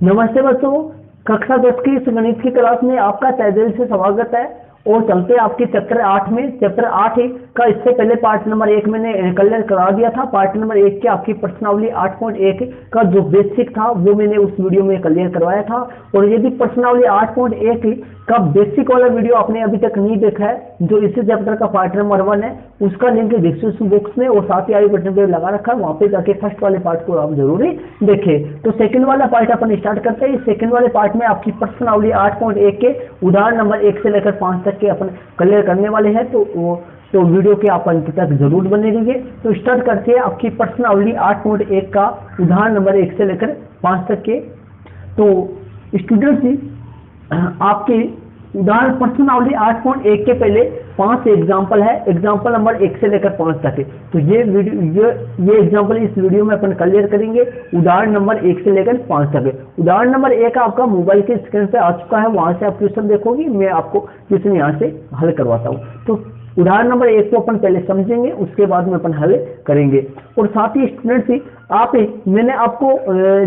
नमस्ते बच्चों, कक्षा 10 की इस गणित की क्लास में आपका तहे दिल से स्वागत है। और चलते आपके चैप्टर 8 में। चैप्टर 8 का इससे पहले पार्ट नंबर 1 मैंने क्लियर करा दिया था। पार्ट नंबर 1 की आपकी प्रश्नावली 8.1 का जो बेसिक था वो मैंने उस वीडियो में क्लियर करवाया था। और यदि प्रश्नावली 8.1 का बेसिक वाला वीडियो आपने अभी तक नहीं देखा है, जो इसी चैप्टर का पार्ट नंबर 1 है, उसका लिंक डिस्क्रिप्शन बॉक्स में और साथ ही आई बटन पे लगा रखा है, वहां पे जाके फर्स्ट वाले पार्ट को आप जरूरी देखें। तो सेकंड वाला पार्ट अपन स्टार्ट करते हैं। सेकंड वाले पार्ट में आपकी प्रश्नावली 8.1 के उदाहरण नंबर 1 से लेकर 5 तक के अपन क्लियर करने वाले हैं। तो वीडियो के आप अंत तक जरूर बने रहिए। तो स्टार्ट करते हैं आपकी प्रश्नावली 8.1 का उदाहरण नंबर 1 से लेकर 5 तक के। तो स्टूडेंट्स जी, आपके उदाहरण प्रश्नावली 8.1 के पहले 5 एग्जाम्पल है। एग्जाम्पल नंबर 1 से लेकर 5 तक है। तो ये एग्जाम्पल इस वीडियो में अपन क्लियर करेंगे। उदाहरण नंबर 1 से लेकर 5 तक है। उदाहरण नंबर 1 आपका मोबाइल के स्क्रीन पे आ चुका है, वहां से आप क्वेश्चन देखोगे, मैं आपको क्वेश्चन यहाँ से हल करवाता हूँ। तो उदाहरण नंबर 1 को अपन पहले समझेंगे, उसके बाद में अपन हल करेंगे। और साथ ही स्टूडेंट्स, मैंने आपको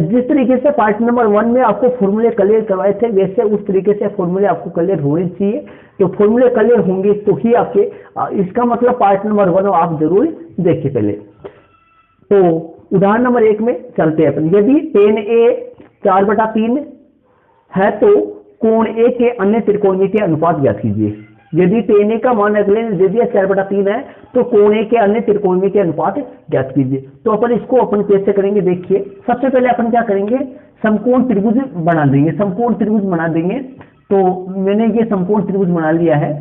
जिस तरीके से पार्ट नंबर 1 में आपको फॉर्मूले क्लियर करवाए थे, वैसे उस तरीके से फॉर्मूले आपको क्लियर होने चाहिए। तो फॉर्मूले क्लियर होंगे तो ही आपके, इसका मतलब पार्ट नंबर 1 आप जरूर देखिए पहले। तो उदाहरण नंबर 1 में चलते हैं अपन। यदि tan A 4/3 है तो कोण A के अन्य त्रिकोणमितीय अनुपात ज्ञात कीजिए। यदि tan A का मान अगले यदि 4/3 है तो कोण A के अन्य त्रिकोणमितीय अनुपात ज्ञात कीजिए। तो अपन इसको अपन कैसे करेंगे, देखिए। सबसे पहले अपन क्या करेंगे, समकोण त्रिभुज बना देंगे। समकोण त्रिभुज बना देंगे। तो मैंने ये समकोण त्रिभुज बना लिया है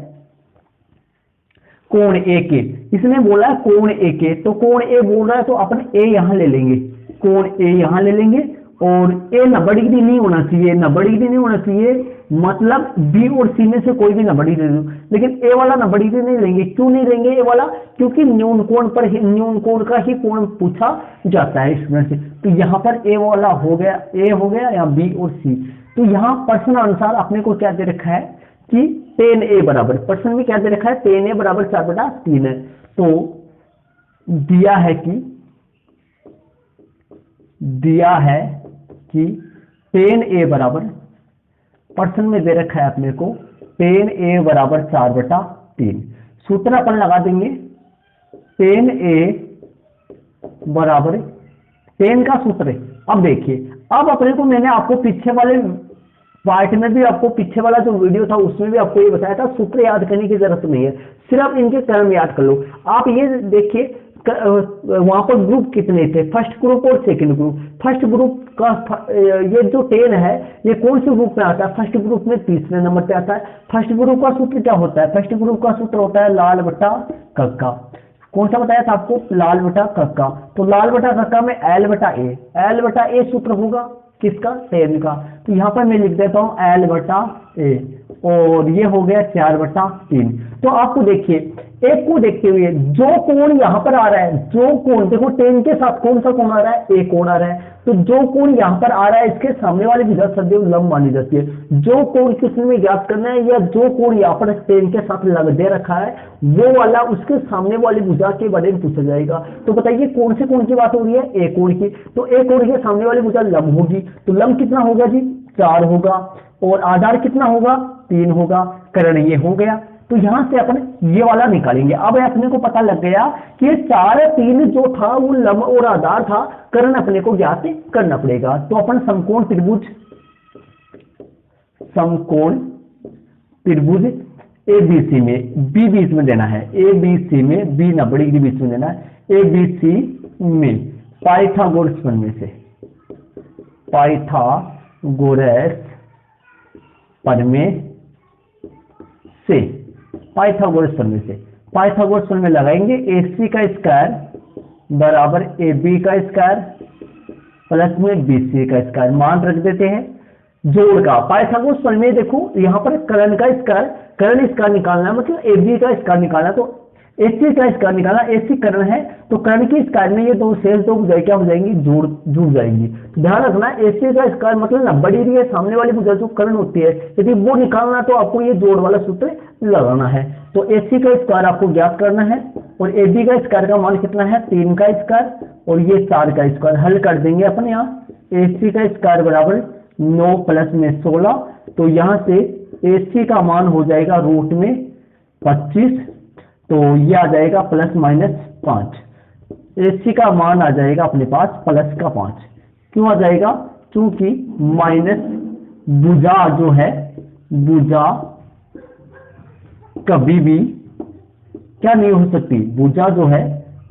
कोण A के। इसने बोला कोण A के, तो कोण A बोल रहा है तो अपन A यहां ले लेंगे, कोण A यहां ले लेंगे। और A 90 डिग्री नहीं होना चाहिए, 90 डिग्री नहीं होना चाहिए, मतलब B और C में से कोई भी 90 डिग्री ले लो। लेकिन A वाला 90 डिग्री नहीं लेंगे। क्यों नहीं लेंगे A वाला? क्योंकि न्यून कोण पर ही, न्यून कोण का ही कोण पूछा जाता है इसमें से। तो यहाँ पर A वाला हो गया, A हो गया या B और C। तो यहाँ प्रश्न अनुसार अपने को क्या दे रखा है कि tan A बराबर, प्रश्न में क्या दे रखा है, tan A बराबर 4/3 है। तो दिया है कि tan A बराबर, प्रश्न में दे रखा है अपने को tan A बराबर 4/3। सूत्र अपन लगा देंगे, tan A बराबर, tan का सूत्र। अब देखिए, अब अपने को, मैंने आपको पीछे वाले पार्ट में भी, आपको पीछे वाला जो वीडियो था उसमें भी आपको ये बताया था, सूत्र याद करने की जरूरत नहीं है, सिर्फ इनके क्रम याद कर लो। आप ये देखिए वहां पर ग्रुप कितने थे, फर्स्ट ग्रुप और सेकंड ग्रुप। फर्स्ट ग्रुप का ये जो tan है ये कौन से ग्रुप में आता है, फर्स्ट ग्रुप में तीसरे नंबर पे आता है। फर्स्ट ग्रुप का सूत्र क्या होता है, फर्स्ट ग्रुप का सूत्र होता है लाल बटा कक्का। कौन सा बताया था आपको, लाल बटा कक्का। तो लाल बटा कक्का में L बटा A सूत्र होगा किसका, tan का। तो यहाँ पर मैं लिख देता हूँ L बटा A, और ये हो गया 4/3। तो आपको देखिए, एक को देखते हुए जो कोण यहाँ पर आ रहा है, जो कोण देखो tan के साथ कौन सा कोण आ रहा है, A कोण आ रहा है। तो जो कोण यहाँ पर आ रहा है इसके सामने वाली भुजा सदैव लंब मानी जाती है। जो कोण किसने में ज्ञात करना है, या जो कोण यहाँ पर tan के साथ लग दे रखा है, वो वाला उसके सामने वाली भुजा के बारे में पूछा जाएगा। तो बताइए कौन से कोण की बात हो रही है, A कोण की। तो A कोण के सामने वाली भुजा लंब होगी। तो लंब कितना होगा जी, 4 होगा। और आधार कितना होगा, 3 होगा। कर्ण ये हो गया। तो यहां से अपन ये वाला निकालेंगे। अब अपने को पता लग गया कि 4 3 जो था वो लंब और आधार था, कर्ण अपने को ज्ञात करना पड़ेगा। तो अपन समकोण त्रिभुज ABC में B बीच में देना है, ABC में B 90 डिग्री बीच में देना है। ABC में पाइथागोरस प्रमेय से, पाइथागोरस प्रमेय लगाएंगे। AC का स्क्वायर बराबर AB का स्क्वायर प्लस में BC का स्क्वायर, मान रख देते हैं। जोड़ का पाइथागोरस प्रमेय, देखो यहाँ पर कर्ण का स्क्वायर, कर्ण स्क्वायर निकालना है, मतलब AB का स्क्वायर निकालना। तो AC का स्क्वायर निकालना, AC कर्ण है तो कर्ण की स्क्वायर में ये दो शेष दो भुजाएं क्या हो जाएंगी, जुड़ जाएंगी। ध्यान रखना, AC का स्क्वायर मतलब 90 डिग्री है, सामने वाली भुजा जो कर्ण होती है, यदि वो निकालना तो आपको ये जोड़ वाला सूत्र लगाना है। तो AC का स्क्वायर आपको ज्ञात करना है, और AB का स्क्वायर का मान कितना है, 3 का स्क्वायर, और ये 4 का स्क्वायर। हल कर देंगे अपन यहाँ। AC का स्क्वायर बराबर 9 प्लस में 16, तो यहां से AC का मान हो जाएगा रूट में 25, तो ये आ जाएगा प्लस माइनस 5। AC का मान आ जाएगा अपने पास प्लस का 5। क्यों आ जाएगा? क्योंकि माइनस भुजा जो है, भुजा कभी भी क्या नहीं हो सकती, भुजा जो है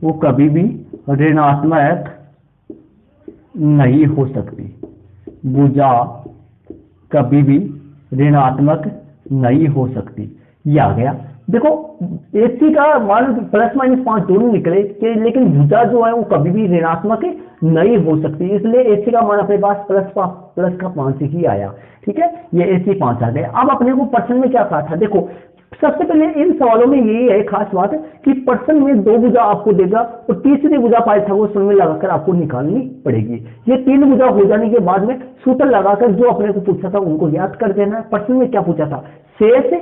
वो कभी भी ऋणात्मक नहीं हो सकती, भुजा कभी भी ऋणात्मक नहीं हो सकती। ये आ गया। देखो AC का मान प्लस माइनस 5 दोनों निकले कि, लेकिन भुजा जो है वो कभी भी ऋणात्मक नहीं हो सकती, इसलिए AC का मान अपने पास प्लस का 5 ही आया। ठीक है, ये AC 5 आ गया। अब अपने को पर्सन में क्या कहा था? देखो सबसे पहले इन सवालों में यही है खास बात कि पर्सन में 2 भुजा आपको देगा और तीसरी भुजा पाइथागोरस में लगाकर आपको निकालनी पड़ेगी। ये 3 भुजा हो जाने के बाद में सूत्र लगाकर जो अपने को पूछा था उनको याद कर देना है। पर्सन में क्या पूछा था? शेष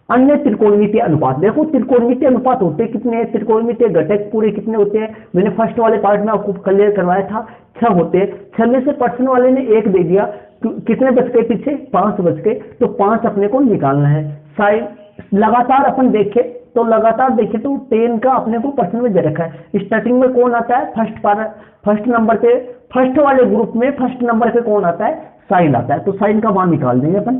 अन्य त्रिकोणमितीय अनुपात। देखो त्रिकोणमितीय अनुपात होते कितने हैं, त्रिकोणमितीय घटक पूरे कितने होते हैं? मैंने फर्स्ट वाले पार्ट में आपको क्लियर करवाया था, 6 होते हैं। 6 में से पर्सन वाले ने 1 दे दिया, कितने बच गए पीछे? 5 बच गए, तो 5 अपने को निकालना है। साइन लगातार अपन देखें तो लगातार देखें तो 10 का अपने को पर्सन में दे रखा है। स्टार्टिंग में कौन आता है? फर्स्ट नंबर पे, फर्स्ट वाले ग्रुप में फर्स्ट नंबर पे कौन आता है? साइन आता है। तो साइन का मान निकाल देंगे अपन,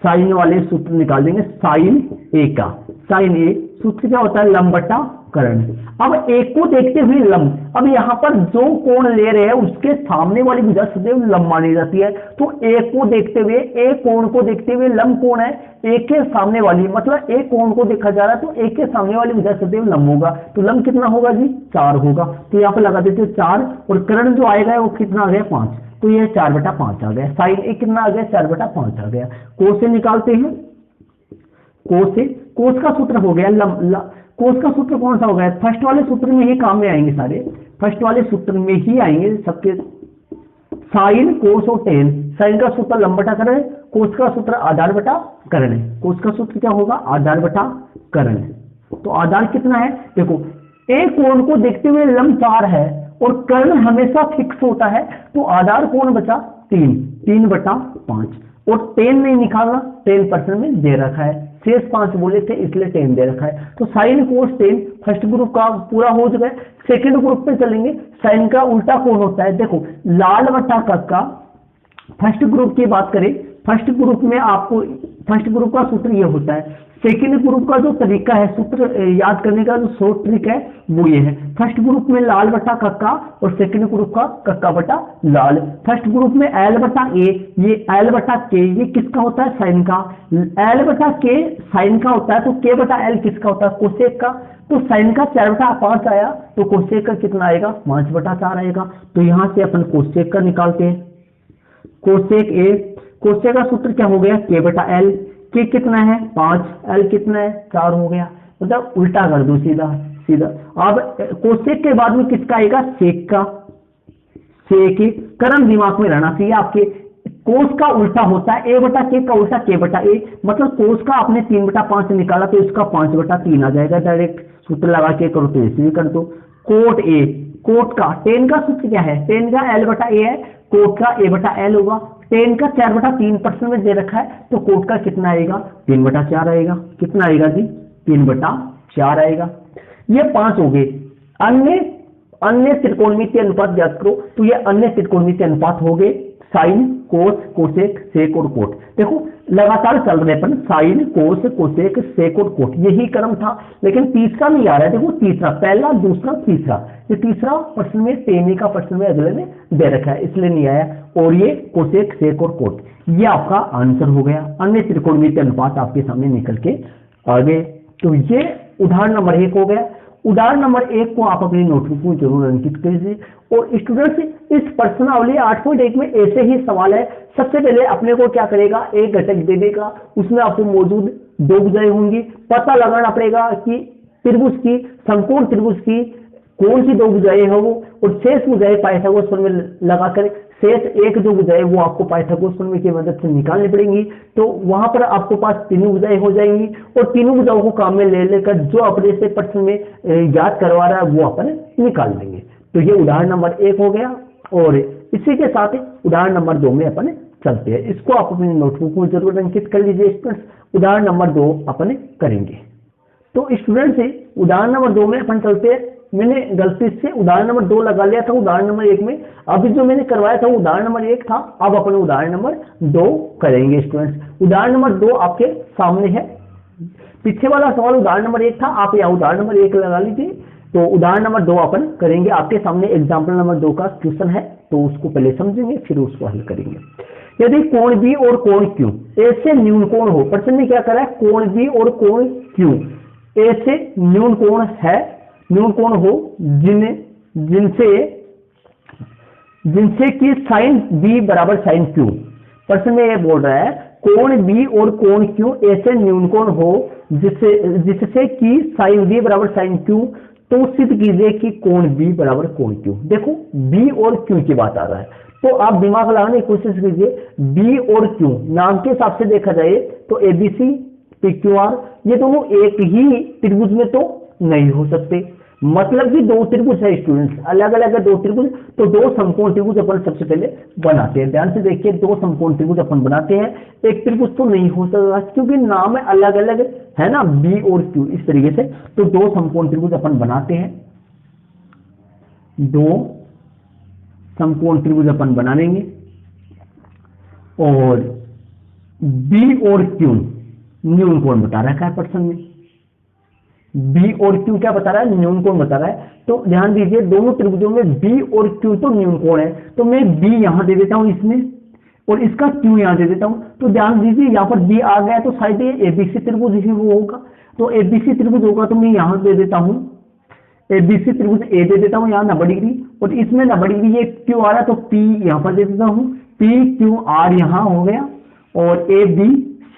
साइन वाले सूत्र निकाल देंगे। साइन ए का, साइन ए सूत्र क्या होता है? लंब बटा कर्ण। अब एक को देखते हुए लंब, अब यहां पर जो कोण ले रहे हैं उसके सामने वाली भुजा सदैव लंब मानी जाती है। तो एक को देखते हुए, एक कोण को देखते हुए लंब कोण है, एक के सामने वाली, मतलब एक कोण को देखा जा रहा है तो एक के सामने वाली भुजा सदैव लंब होगा। तो लंब कितना होगा जी? 4 होगा। तो यहाँ पर लगा देते 4, और कर्ण जो आएगा वो कितना आ गया? 5। तो ये 4/5 आ गया। साइन ए कितना आ गया? 4/5 आ गया। कोस से निकालते हैं, कोस से, कोस का सूत्र हो गया कोस का सूत्र कौन सा हो गया? फर्स्ट वाले सूत्र में ही काम में आएंगे सारे, फर्स्ट वाले सूत्र में ही आएंगे सबके। साइन कोस और टेन, साइन का सूत्र लंब बटा कर्ण है, कोस का सूत्र आधार बटा कर्ण है। कोस का सूत्र क्या होगा? आधार बटा कर्ण। तो आधार कितना है? देखो एक कोण को देखते हुए लंब 4 है और कर्ण हमेशा फिक्स होता है, तो आधार कोण बचा 3/5, और 10 नहीं निकालना, 10% में दे रखा है, शेष 5 बोले थे इसलिए 10 दे रखा है। तो साइन कोस 10 फर्स्ट ग्रुप का पूरा हो चुका है। सेकंड ग्रुप पे चलेंगे। साइन का उल्टा कौन होता है? देखो लाल बटा कक्का। फर्स्ट ग्रुप की बात करें, फर्स्ट ग्रुप में आपको फर्स्ट ग्रुप का सूत्र ये होता है। सेकंड ग्रुप का जो तरीका है सूत्र याद करने का, जो शॉर्ट ट्रिक है वो ये है। फर्स्ट ग्रुप में लाल बटा कक्का और सेकंड ग्रुप का कक्का बटा लाल। फर्स्ट ग्रुप में एल बटा ए, ये एल बटा के, ये किसका होता है? साइन का। एल बटा के साइन का होता है, तो के बटा एल किसका होता है? कोसेक का। तो साइन का 4/5 आया, तो कोसेक का कितना आएगा? 5/4 आएगा। तो यहां से अपन कोसेक का निकालते हैं। कोसेक ए, कोसेक का सूत्र क्या हो गया? के बटा एल। के कितना है? 5, एल कितना है? 4 हो गया। मतलब उल्टा कर दो सीधा सीधा। अब कोसेक के बाद में किसका आएगा? सेक का। सेक, कर्म दिमाग में रहना चाहिए आपके। कोस का उल्टा होता है ए बटा के का उल्टा के बटा ए, मतलब कोस का आपने 3/5 निकाला तो इसका 5/3 आ जाएगा। डायरेक्ट सूत्र लगा के करो तो ऐसे भी कर दो। कोट ए, कोट का 10 का सूत्र क्या है? 10 का एल बटा ए है, कोट का ए बटा एल होगा। 10 का 4/3% में दे रखा है, तो कोट का कितना आएगा? 3/4 आएगा। कितना आएगा जी? 3/4 आएगा। ये 5 हो गए। अन्य त्रिकोणमितीय अनुपात ज्ञात करो, तो ये अन्य त्रिकोणमितीय अनुपात हो गए। साइन, कोस, कोसेक, सेक और कोट। देखो लगातार चल रहे अपन, साइन, कोस, कोसेक, सेक और कोट, यही क्रम था, लेकिन तीसरा नहीं आ रहा है। देखो तीसरा, पहला, दूसरा, तीसरा, ये तीसरा प्रश्न में 10 का प्रश्न में अगले में दे रखा है, इसलिए नहीं आया। और ये कोसेक, सेक और कोट, ये आपका आंसर हो गया। अन्य त्रिकोणमितीय अनुपात आपके सामने निकल के आ गए। तो ये उदाहरण नंबर 1 हो गया। उदाहरण नंबर 1 को आप अपनी नोटबुक में जरूर अंकित कीजिए। और स्टूडेंट्स इस प्रश्नावली 8.1 में ऐसे ही सवाल है। सबसे पहले अपने को क्या करेगा? एक घटक दे देगा, उसमें आपको मौजूद 2 भुजाएं होंगी, पता लगाना पड़ेगा कि त्रिभुज की, समकोण त्रिभुज की कौन सी 2 भुजाएं हैं वो, और शेष भुजाएं पाइथागोरस प्रमेय लगाकर शेष एक जो भुजाएं वो आपको पाइथागोरस प्रमेय की मदद से निकालनी पड़ेंगी। तो वहां पर आपको पास 3 भुजाएं हो जाएंगी, और तीनों भुजाओं को काम में ले लेकर जो अपने से प्रश्न में याद करवा रहा है वो अपन निकाल देंगे। तो ये उदाहरण नंबर 1 हो गया। और इसी के साथ उदाहरण नंबर 2 में अपन चलते हैं। इसको आप अपनी नोटबुक में जरूर अंकित कर लीजिए स्टूडेंट्स। उदाहरण नंबर 2 अपन करेंगे। तो स्टूडेंट से उदाहरण नंबर 2 में अपन चलते हैं। मैंने गलती से उदाहरण नंबर 2 लगा लिया था उदाहरण नंबर 1 में। अभी जो मैंने करवाया था उदाहरण नंबर 1 था, अब अपन उदाहरण नंबर 2 करेंगे स्टूडेंट्स। उदाहरण नंबर 2 आपके सामने है। पीछे वाला सवाल उदाहरण नंबर 1 था, आप यहाँ उदाहरण नंबर 1 लगा लीजिए। तो उदाहरण नंबर 2 अपन करेंगे। आपके सामने एग्जाम्पल नंबर 2 का क्वेश्चन है, तो उसको पहले समझेंगे फिर उसको हल करेंगे। यदि कोण बी और कोण क्यू ऐसे न्यून कोण हो, प्रश्न में क्या करा है, कोण बी और कोण क्यू ऐसे न्यून कोण है, न्यून कोण हो जिनसे कि साइन बी बराबर साइन क्यू। प्रश्न में ये बोल रहा है कोण बी और कोण क्यू ऐसे न्यून कोण हो जिससे कि साइन बी बराबर साइन क्यू, तो सिद्ध कीजिए कि कोण बी बराबर कोण क्यू। देखो बी और क्यू की बात आ रहा है, तो आप दिमाग लगाने की कोशिश कीजिए। बी और क्यू नाम के हिसाब से देखा जाए तो एबीसी पी क्यू आर ये दोनों एक ही त्रिभुज में तो नहीं हो सकते। मतलब कि दो त्रिभुज है स्टूडेंट्स, अलग अलग है दो त्रिभुज, तो दो समकोण त्रिभुज अपन सबसे पहले बनाते हैं। ध्यान से देखिए, दो समकोण त्रिभुज अपन बनाते हैं। एक त्रिभुज तो नहीं हो सकता क्योंकि नाम अलग अलग है ना, बी और क्यू, इस तरीके से। तो दो समकोण त्रिभुज अपन बनाते हैं, दो समकोण त्रिभुज अपन बना लेंगे। और बी और क्यू न्यून कोण बता रखा है प्रश्न में। बी और क्यू क्या बता रहा है, न्यून कोण बता रहा है। तो ध्यान दीजिए दोनों त्रिभुजों में बी और क्यू तो न्यून कोण है, तो मैं बी यहां दे देता हूं इसमें और इसका क्यू यहां दे देता हूं। तो ध्यान दीजिए यहां पर बी आ गया तो शायद ये एबीसी त्रिभुज ही वो होगा। तो एबीसी त्रिभुज होगा तो मैं यहां दे देता हूं एबीसी त्रिभुज ए दे देता हूं यहां 90 डिग्री, और इसमें 90 डिग्री ये क्यू आ रहा है तो पी यहां पर दे देता हूं, पी क्यू आर यहां हो गया और ए बी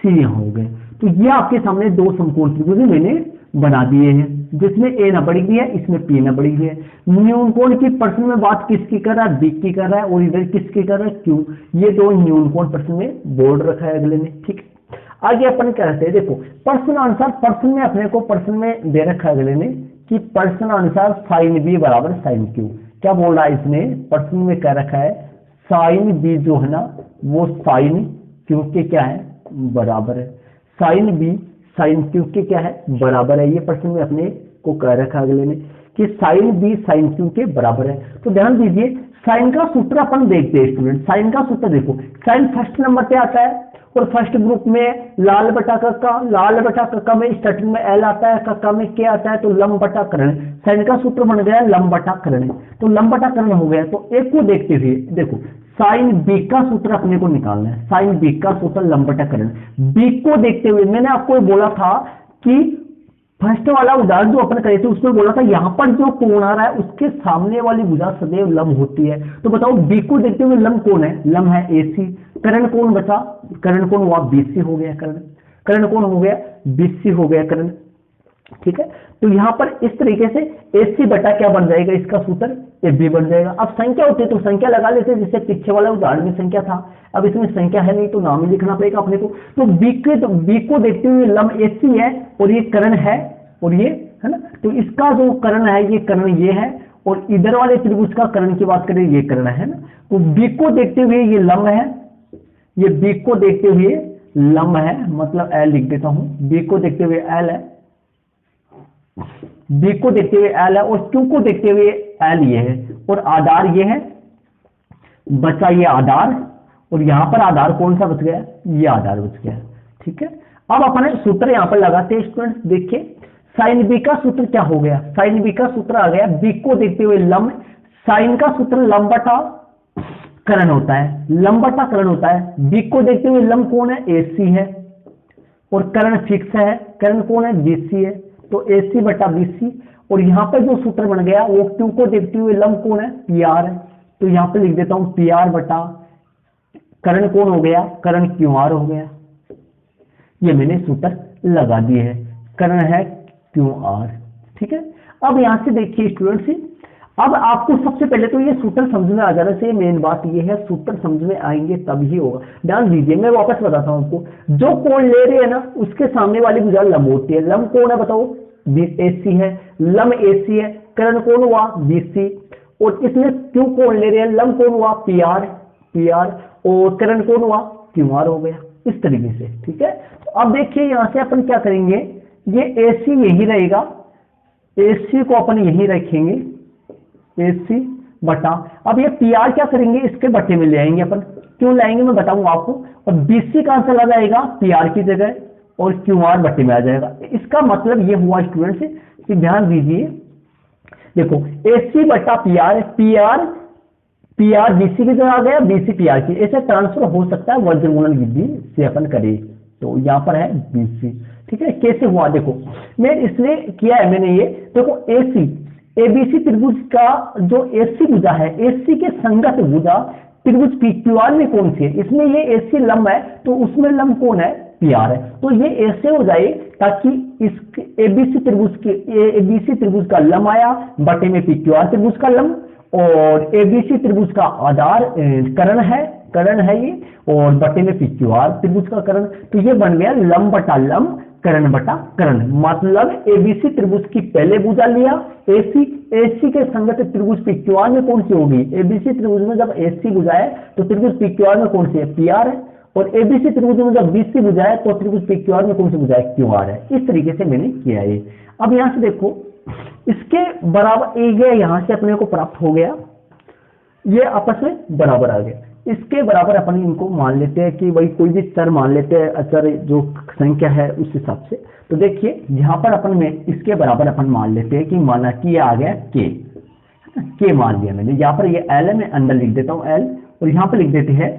सी यहां हो गए। तो ये आपके सामने दो समकोण त्रिभुज मैंने बना दिए हैं, जिसमें ए 90 डिग्री है, इसमें पी 90 डिग्री है। न्यून कोण की प्रश्न में बात किसकी कर रहा है, बी की कर रहा है, और इधर किसकी कर रहा है, क्यू। ये दो न्यून कोण प्रश्न में बोर्ड रखा है अगले ने, ठीक है। आगे अपन क्या कहते हैं, देखो प्रश्न अनुसार, प्रश्न में अपने को प्रश्न में दे रखा है अगले ने कि प्रश्न अनुसार साइन बी बराबर साइन क्यू। क्या बोल रहा है इसने, प्रश्न में कह रखा है साइन बी जो है ना वो साइन क्यू के क्या है, बराबर है। साइन बी साइन क्यू के क्या है, बराबर है। ये प्रश्न में अपने को कह रखा है अगले ने कि साइन बी साइन क्यू के बराबर है। तो ध्यान दीजिए साइन का सूत्र अपन देखते हैं स्टूडेंट। साइन का सूत्र देखो, साइन फर्स्ट नंबर पे आता है और फर्स्ट ग्रुप में लाल बटा कक्का, लाल बटा कक्का में स्टार्टिंग में एल आता है, कक्का में क्या आता है तो लंब बटा कर्ण। साइन का सूत्र बन गया लंब बटा कर्ण, तो लंब बटा कर्ण हो गया। तो एक को देखते हुए देखो साइन बी का सूत्र अपने को निकालना है, साइन बी का सूत्र लंब बटा कर्ण। बी को देखते हुए मैंने आपको बोला था कि फर्स्ट वाला उदाहरण जो अपन करे थे उसमें बोला था यहां पर जो कोण आ रहा है उसके सामने वाली भुजा सदैव लंब होती है। तो बताओ बी को देखते हुए लंब कौन है, लंब है एसी। कर्ण कोण बचा, कर्ण कोण हुआ बीसी हो गया, कर्ण कोण हो गया बीसी हो गया कर्ण, ठीक है। तो यहां पर इस तरीके से एसी बटा क्या बन जाएगा, इसका सूत्र ए बी बन जाएगा। अब संख्या होती है तो संख्या लगा लेते हैं, जिससे पीछे वाला उदाहरण में संख्या था, अब इसमें संख्या है नहीं तो नाम ही लिखना पड़ेगा अपने को। तो बी को देखते हुए लंब एसी है और ये कर्ण है और ये है ना, तो इसका जो कर्ण है ये कर्ण ये है, और इधर वाले त्रिभुज का कर्ण की बात करें ये कर्ण है ना। तो बी को देखते हुए ये लंब है, ये बी को देखते हुए लंब है, मतलब एल लिख देता हूं, बी को देखते हुए एल है, बी को देखते हुए एल है, और क्यू को देखते हुए एल ये है, और आधार ये है, बचा ये आधार, और यहां पर आधार कौन सा बच गया, ये आधार बच गया, ठीक है। अब अपने सूत्र यहां पर लगाते हैं स्टूडेंट्स। देखिए साइन बी का सूत्र क्या हो गया, साइन बी का सूत्र आ गया बी को देखते हुए लंब, साइन का सूत्र लंब बटा कर्ण होता है, लंब बटा कर्ण होता है। बी को देखते हुए लंब कौन है, एसी है, और कर्ण फिक्स है, कर्ण कौन है, बीसी है, तो एसी बटा बीसी। और यहां पर जो सूत्र बन गया वो क्यू को देखते हुए लंब कौन है, पी आर है, तो यहां पर लिख देता हूं पी आर बटा कर्ण कौन हो गया, कर्ण क्यू आर हो गया। ये मैंने सूत्र लगा दिए हैं, कर्ण है क्यू आर, ठीक है। अब यहां से देखिए स्टूडेंट्स, अब आपको सबसे पहले तो ये सूत्र समझ में आ जाना चाहिए। मेन बात ये है सूत्र समझ में आएंगे तभी होगा। ध्यान दीजिए मैं वापस बताता हूं आपको, जो कोण ले रहे हैं ना उसके सामने वाली भुजा लंब होती है। लंब कौन है बताओ, एसी है, लंब एसी है, कर्ण कौन हुआ बीसी, और इसमें क्यू कौन ले रहे हैं, लंब कौन हुआ, पी आर, पी आर, और करण कौन हुआ, क्यू आर हो गया इस तरीके से। ठीक है, तो अब देखिए यहां से अपन क्या करेंगे, ये एसी यही रहेगा, एसी को अपन यही रखेंगे, एसी बटा, अब ये पी आर क्या करेंगे, इसके बट्टे में ले आएंगे अपन, क्यों लाएंगे मैं बताऊंगा आपको, और बीसी कहां से लगा आएगा, पी आर की जगह, और क्यू आर बट्टे में आ जाएगा। इसका मतलब ये हुआ स्टूडेंट से कि ध्यान दीजिए, देखो एसी बटा P R, P R BC की जगह आ गया, बीसी पी आर की, ऐसे ट्रांसफर हो सकता है वज्र गुणन विधि से अपन करें, तो यहां पर है बीसी। ठीक है, कैसे हुआ देखो, मैं इसलिए किया है मैंने ये, देखो एसी एबीसी त्रिभुज का जो एसी भुजा है, एसी के संगत भुजा त्रिभुज पीक्यूआर में कौन सी है, इसमें ये एसी लंब है तो उसमें लंब कौन है, पीआर है, तो ये ऐसे हो जाए ताकि इस एबीसी त्रिभुज का लंब आया बटे में पीक्यूआर त्रिभुज का लंब, और एबीसी त्रिभुज का आधार करण है ये, और बटे में पीक्यूआर त्रिभुज का करण, तो ये बन गया लंब बटा लंब, करण बटा करण। मतलब एबीसी त्रिभुज की पहले भुजा लिया एसी के संगत त्रिभुज पीक्यूआर में कौन सी होगी, एबीसी त्रिभुज में जब एसी भुजा है तो त्रिभुज पीक्यूआर में कौन सी है, पीआर है, और एबीसी त्रिभुज में जब बीसी भुजा है तो त्रिभुज पीक्यूआर में कौन सी भुजा है, क्यूआर है। इस तरीके से मैंने किया है। अब यहां से देखो इसके बराबर ये यहां से अपने को प्राप्त हो गया, ये आपस में बराबर आ गया, इसके बराबर अपन इनको मान लेते हैं कि भाई कोई भी चर मान लेते हैं, अचर जो संख्या है उस हिसाब से। तो देखिए यहां पर अपन में इसके बराबर अपन मान लेते हैं कि माना कि ये आ गया के मान लिया मैंने, यहाँ पर ये एल है, मैं अंदर लिख देता हूं एल, और यहां पर लिख देते हैं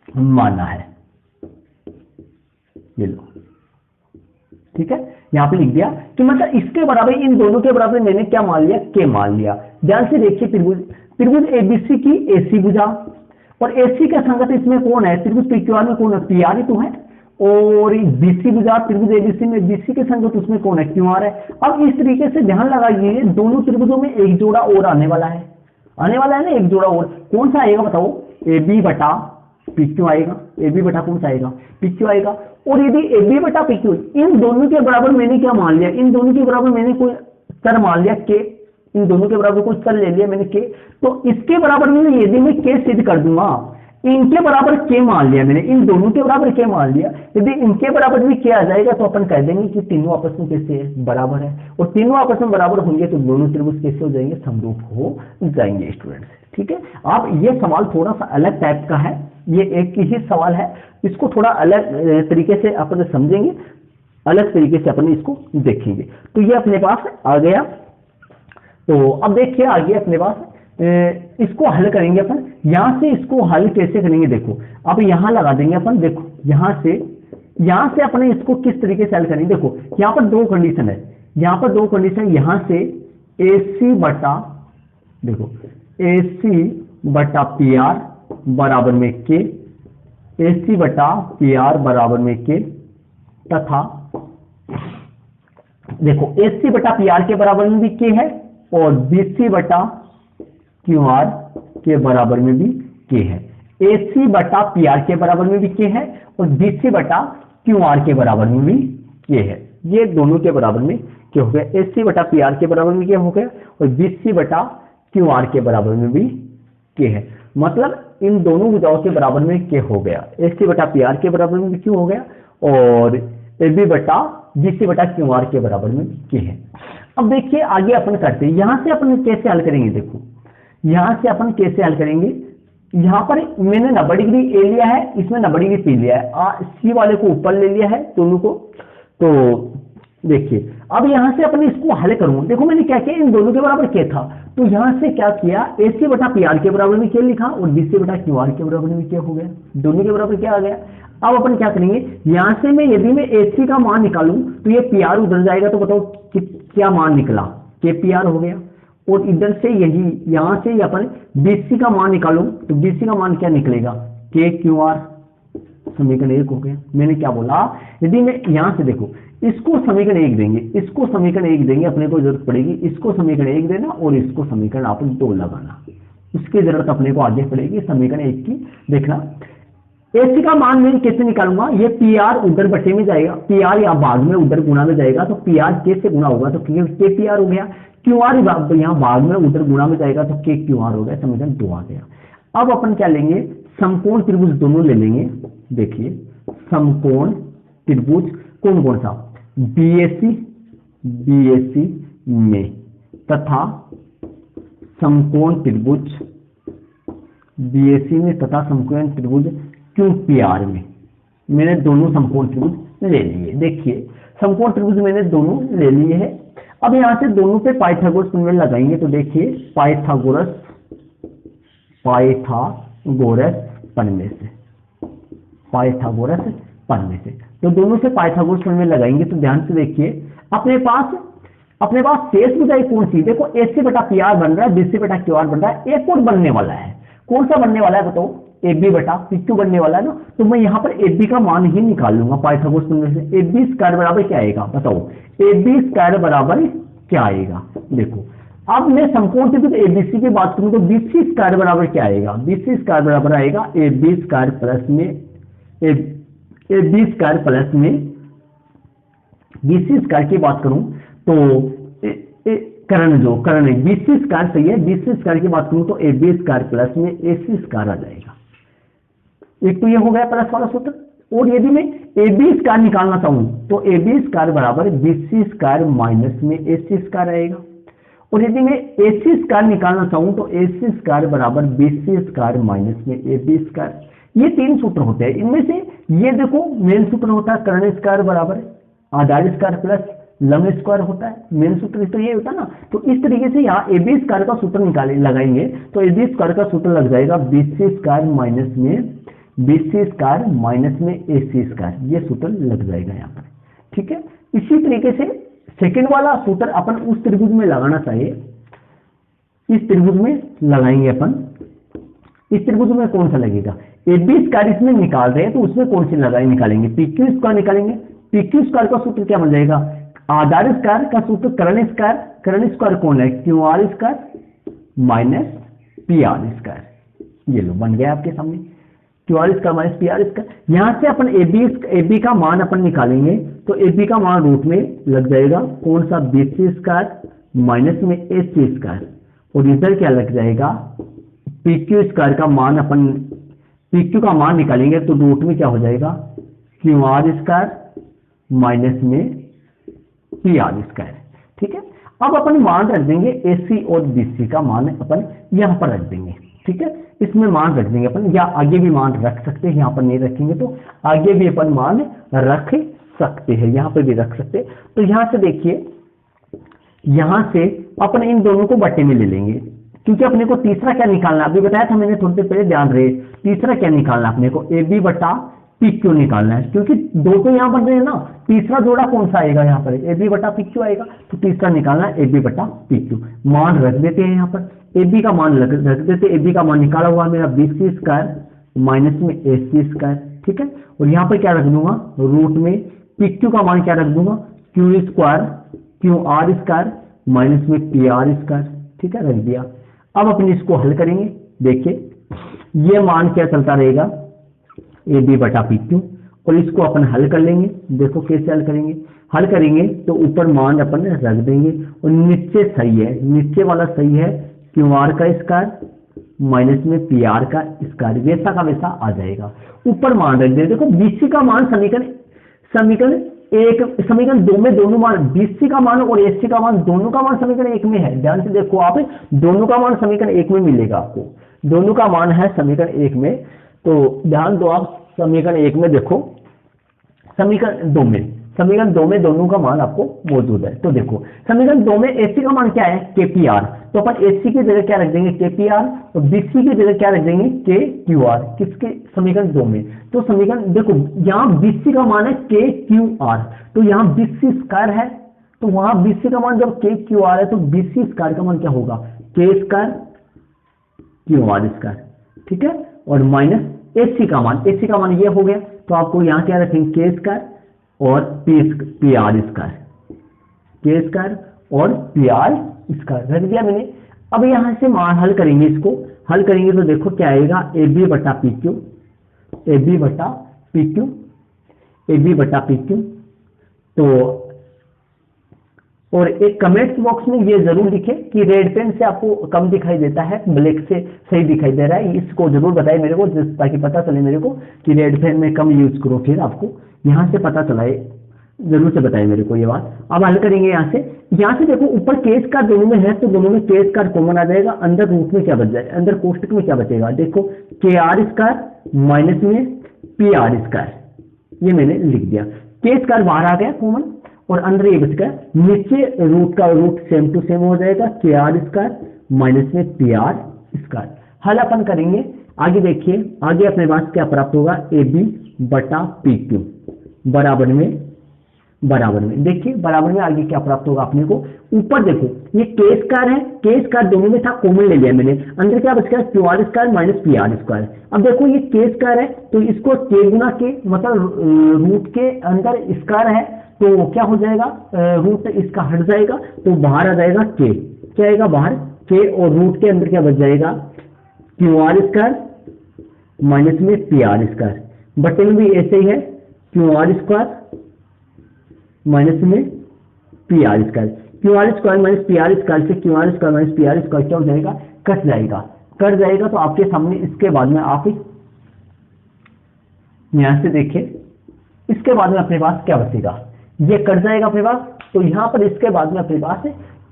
माना है, ये लो। ठीक है, यहां पे लिख दिया कि मतलब इसके बराबर, इन दोनों के बराबर मैंने क्या मान लिया, के मान लिया। ध्यान से देखिए त्रिभुज एबीसी की एसी भुजा, और एसी का संगत इसमें कौन है, त्रिभुज पीक्यूआर में कौन है, पीआर ही तो है, और बीसी भुजा त्रिभुज एबीसी में बीसी के संगत उसमें कौन है, क्यूआर है। अब इस तरीके से ध्यान लगाइए, दोनों त्रिभुजों में एक जोड़ा और आने वाला है ना, एक जोड़ा और कौन सा आएगा बताओ, एबी बटा पीक्यू आएगा, एबी बटा कौन सा आएगा, पीक्यू आएगा। और यदि एबी बटा पीक्यू इन दोनों के बराबर मैंने क्या मान लिया, इन दोनों के बराबर मैंने कोई चर मान लिया के, इन दोनों के बराबर कोई चर ले लिया मैंने के, तो इसके बराबर में यदि मैं के सिद्ध कर दूंगा, इनके बराबर के मान लिया मैंने, इन दोनों के बराबर के मान लिया, यदि इनके बराबर भी के आ जाएगा तो अपन कह देंगे कि तीनों आपस में कैसे है, बराबर है, और तीनों आपस में बराबर होंगे तो दोनों त्रिभुज कैसे हो जाएंगे, समरूप हो जाएंगे स्टूडेंट्स। ठीक है, आप ये सवाल थोड़ा सा अलग टाइप का है, ये एक ही सवाल है, इसको थोड़ा अलग तरीके से अपन समझेंगे, अलग तरीके से अपन इसको देखेंगे। तो ये अपने पास आ गया, तो अब देखिए आगे अपने पास इसको हल करेंगे अपन, यहां से इसको हल कैसे करेंगे, देखो अब यहां लगा देंगे अपन, देखो यहां से अपने इसको किस तरीके से हल करेंगे, देखो यहां पर दो कंडीशन है, यहां पर दो कंडीशन, यहां से एसी बटा, देखो एसी बटा पी आर बराबर में के, एसी बटा पी आर बराबर में के, तथा देखो एसी बटा पी आर के बराबर में भी के है, और बीसी बटा क्यू आर के बराबर में भी के है, एसी बटा पी आर के बराबर में भी के है, और बीसी बटा क्यू आर के बराबर में भी के है। ये दोनों के बराबर में के हो गया, एसी बटा पी आर के बराबर में के हो गया, और बीसी बटा क्यू आर के बराबर में भी के है। मतलब इन दोनों भुजाओं के बराबर में के हो गया, एसी बटा पी आर के बराबर में भी क्यू हो गया, और एबी बटा बीसी बटा क्यू आर के बराबर में के है। अब देखिए आगे अपन करते हैं, यहां से अपन कैसे हल करेंगे, देखो यहां से अपन कैसे हल करेंगे, यहां पर मैंने 90 डिग्री ए लिया है, इसमें 90 डिग्री पी लिया है, सी वाले को ऊपर ले लिया है दोनों को। तो देखिए अब यहां से अपन इसको हल करूंगा, देखो मैंने क्या किया, इन दोनों के बराबर के था, तो यहां से क्या किया, एसी बटा पी आर के बराबर में क्या लिखा, और बीसी बटा क्यू आर के बराबर में क्या हो गया, दोनों के बराबर क्या आ गया। अब अपन क्या करेंगे, यहां से मैं यदि मैं एसी का मान निकालूं तो ये पी आर उधर जाएगा, तो बताओ कि क्या मान निकला, के पी आर हो गया, और इधर से यही यहां से अपन बीसी का मान निकालूं तो बीसी का मान क्या निकलेगा, के क्यू आर, समीकरण 1 हो गया। मैंने क्या बोला, यदि मैं यहां से देखो इसको समीकरण 1 देंगे, इसको समीकरण 1 देंगे, अपने को जरूरत पड़ेगी इसको समीकरण 1 देना, और इसको समीकरण आप 2 लगाना, इसकी जरूरत अपने को आगे पड़ेगी समीकरण 1 की। देखना एसी का मान मैं कैसे निकालूंगा, ये पी आर उधर बटे में जाएगा, पी आर या भाग में उधर गुणा में जाएगा, तो पी आर के से गुणा होगा, तो के पी आर हो गया, क्यू आर यहाँ भाग में उधर गुणा में जाएगा तो के क्यू आर हो गया, समीकरण 2 आ गया। अब अपन क्या लेंगे, समकोण त्रिभुज दोनों ले लेंगे। देखिए समकोण त्रिभुज कौन कौन सा, बीएसी में तथा समकोण त्रिभुज बीएसी में तथा समकोण त्रिभुज क्यूपीआर में। मैंने दोनों समकोण त्रिभुज ले लिए। देखिए समकोण त्रिभुज मैंने दोनों ले लिए हैं। अब यहां से दोनों पे पाइथागोरस प्रमेय लगाएंगे तो देखिए पाइथागोरस प्रमेय से तो दोनों से पाइथागोरस प्रमेय लगाएंगे तो ध्यान से देखिए अपने पास शेष बुझाई कौन सी, देखो एसी बटा पी आर बन रहा है, बीसी बटा क्यू आर बन रहा है। एक और बनने वाला है, कौन सा बनने वाला है बताओ, ए बी बटा पी क्यू बनने वाला है ना। तो मैं यहाँ पर ए बी का मान ही निकाल लूंगा पाइथागोरस प्रमेय से। ए बी स्क्वायर बराबर क्या आएगा बताओ, ए बी स्क्वायर बराबर क्या आएगा। देखो अब मैं समकोण त्रिभुज एबीसी की बात करूं तो बीसी स्क्वायर बराबर क्या आएगा, बीसी स्क्वायर बराबर आएगा ए बी स्क्वायर प्लस में बीसी स्क्वायर की बात करूं तो करण बीसी स्क्वायर सही है, बीसी स्क्वायर की बात करूं तो ए बी स्क्वायर प्लस में एसी स्क्वायर आ जाएगा। एक तो ये हो गया प्लस वाला सूत्र। और यदि मैं ए बी स्क्वायर निकालना चाहूं तो ए बी स्क्वायर बराबर बीसी स्क्वायर माइनस में एसी स्क्वायर आएगा। और यदि मैं एसी स्क्वायर निकालना चाहूं तो एसी स्क्वायर बराबर बीसी स्क्वायर माइनस में ए बी स्क्वायर। ये 3 सूत्र होते हैं। इनमें से ये देखो मेन सूत्र होता है कर्ण स्क्वायर बराबर आधार स्क्वायर प्लस लंब स्क्वायर होता है, मेन सूत्र तो ये होता है ना। तो इस तरीके से यहाँ ए बी स्क्वायर का सूत्र लगाएंगे तो ए बी स्क्वायर का सूत्र लग जाएगा बीसी स्क्वायर माइनस में एसी स्क्वायर, ये सूत्र लग जाएगा यहाँ पर। ठीक है, इसी तरीके से सेकंड वाला सूत्र अपन उस त्रिभुज में लगाना चाहिए, इस त्रिभुज में लगाएंगे अपन। इस त्रिभुज में कौन सा लगेगा, ए बी स्क्वायर इसमें निकाल रहे हैं तो उसमें कौन सी निकालेंगे, पी क्यू स्क्वायर निकालेंगे। पी क्यू स्क्वायर का सूत्र क्या बन जाएगा, आधार स्क्वायर का सूत्र कर्ण स्क्वायर कौन है, Q R square minus P R square. ये लो बन गया आपके सामने Q R square minus P R square. यहां से अपन ए बी का मान अपन निकालेंगे तो ए बी का मान रूट में लग जाएगा कौन सा, बीसी स्क्वायर माइनस में एसी स्क्वायर। और इधर क्या लग जाएगा, पी क्यू स्क्वायर का मान अपन पी क्यू का मान निकालेंगे तो रूट में क्या हो जाएगा, क्यू आर स्क्वायर माइनस में पी आर स्क्वायर। ठीक है, अब अपन मान रख देंगे एसी और बीसी का मान अपन यहां पर रख देंगे। ठीक है, इसमें मान रख देंगे अपन, या आगे भी मान रख सकते हैं, यहां पर नहीं रखेंगे तो आगे भी अपन मान रख सकते हैं, यहां पर भी रख सकते हैं। तो यहां से देखिए, यहां से अपन इन दोनों को बट्टे में ले लेंगे क्योंकि अपने को तीसरा क्या निकालना, अभी बताया था मैंने थोड़ी देर पहले, ध्यान रहे। तीसरा क्या निकालना अपने को, ए बी बटा पी क्यू निकालना है क्योंकि दो तो यहां बन रहे हैं ना। तीसरा जोड़ा कौन सा आएगा, यहाँ पर ए बी बटा पी क्यू आएगा, तो तीसरा निकालना है ए बी बटा पी क्यू। मान रख देते हैं यहाँ पर, ए बी का मान रख देते, ए बी का मान निकाला हुआ मेरा बीसी स्क्वायर माइनस में एसी स्क्वायर। ठीक है, और यहाँ पर क्या रख दूंगा, रूट में पी क्यू का मान क्या रख दूंगा, Q square Q R square minus में पी आर स्क्वायर। ठीक है, रख दिया। अब अपन इसको हल करेंगे। देखिए ये मान क्या चलता रहेगा, ए बी बटा पी क्यू, और इसको अपन हल कर लेंगे। देखो कैसे हल करेंगे तो ऊपर मान अपन रख देंगे और नीचे सही है, नीचे वाला सही है क्यू आर का स्क्वायर माइनस में पी आर का स्क्वायर, वैसा का वैसा आ जाएगा। ऊपर मान रख देंगे। देखो बीसी का मान समीकरण 2 में दोनों मान, बीसी का मान और एसी का मान दोनों का मान समीकरण 1 में है। ध्यान से देखो आप, दोनों का मान समीकरण 1 में मिलेगा आपको, दोनों का मान है समीकरण 1 में। तो ध्यान दो आप, समीकरण 1 में देखो, समीकरण 2 में दोनों का मान आपको मौजूद है। तो देखो समीकरण 2 में एसी का मान क्या है, के पी आर, तो अपन एसी की जगह क्या रख देंगे, के पी आर, और बीसी की जगह क्या रख देंगे, के क्यू आर। किसके, समीकरण 2 में। तो समीकरण देखो यहाँ बीसी का मान है के क्यू आर, तो यहाँ बीसी स्क्वायर है, तो वहां बीसी का मान जब के क्यू आर है तो बीसी स्क्वायर का मान क्या होगा, के स्क्वायर क्यू आर स्क्वायर। ठीक है, और माइनस एसी का मान ये हो गया, तो आपको यहाँ क्या रखेंगे, के स्क्वायर और पी आर स्क्वायर, के स्क्वायर और पी आर स्क्वायर रख दिया मैंने। अब यहां से मान हल करेंगे, इसको हल करेंगे तो देखो क्या आएगा, ए बी बटा पी क्यू, ए बी बटा पी क्यू, ए बी बटा पी क्यू। तो और एक कमेंट्स बॉक्स में ये जरूर लिखे कि रेड पेन से आपको कम दिखाई देता है, ब्लैक से सही दिखाई दे रहा है, इसको जरूर बताए मेरे को, ताकि पता चले मेरे को कि रेड पेन में कम यूज करो, फिर आपको यहाँ से पता चला है, जरूर से बताए मेरे को ये बात। अब हल करेंगे यहाँ से देखो ऊपर केस का दोनों में है, तो दोनों में केस का कॉमन आ जाएगा, अंदर रूट में क्या बच जाएगा, अंदर कोष्टक में क्या बचेगा, देखो के आर स्क्वायर माइनस में पी आर स्क्वायर, ये मैंने लिख दिया, के स्क्वायर बाहर आ गया कॉमन और अंदर ये बच गया, नीचे रूट का रूट सेम टू सेम हो जाएगा, के आर स्क्वायर माइनस में पी आर स्क्वायर। हल अपन करेंगे, आगे देखिए, आगे अपने पास क्या प्राप्त होगा, ए बी बटा पी क्यू बराबर में देखिए बराबर में आगे क्या प्राप्त होगा अपने को, ऊपर देखो ये के स्क्वायर है, के स्क्वायर दोनों में था, कॉमन ले लिया मैंने, अंदर क्या बच गया, Q R square minus P R square. अब देखो ये के स्क्वायर है तो इसको के गुना के, मतलब रूट के अंदर स्क्वायर है तो क्या हो जाएगा, रूट इसका हट जाएगा तो बाहर आ जाएगा के, क्या आएगा बाहर के, और रूट के अंदर क्या बच जाएगा, क्यू आर स्क्वायर माइनस में पी आर स्क्वायर, बटे में भी ऐसे ही है, क्यू आर स्क्वायर माइनस में P R square, Q R square minus P R square से Q R square minus P R square क्या हो जाएगा, कट जाएगा। तो आपके सामने इसके बाद में आप यहां से देखिए, इसके बाद में अपने पास क्या बचेगा, ये कट जाएगा अपने पास, तो यहां पर इसके बाद में अपने पास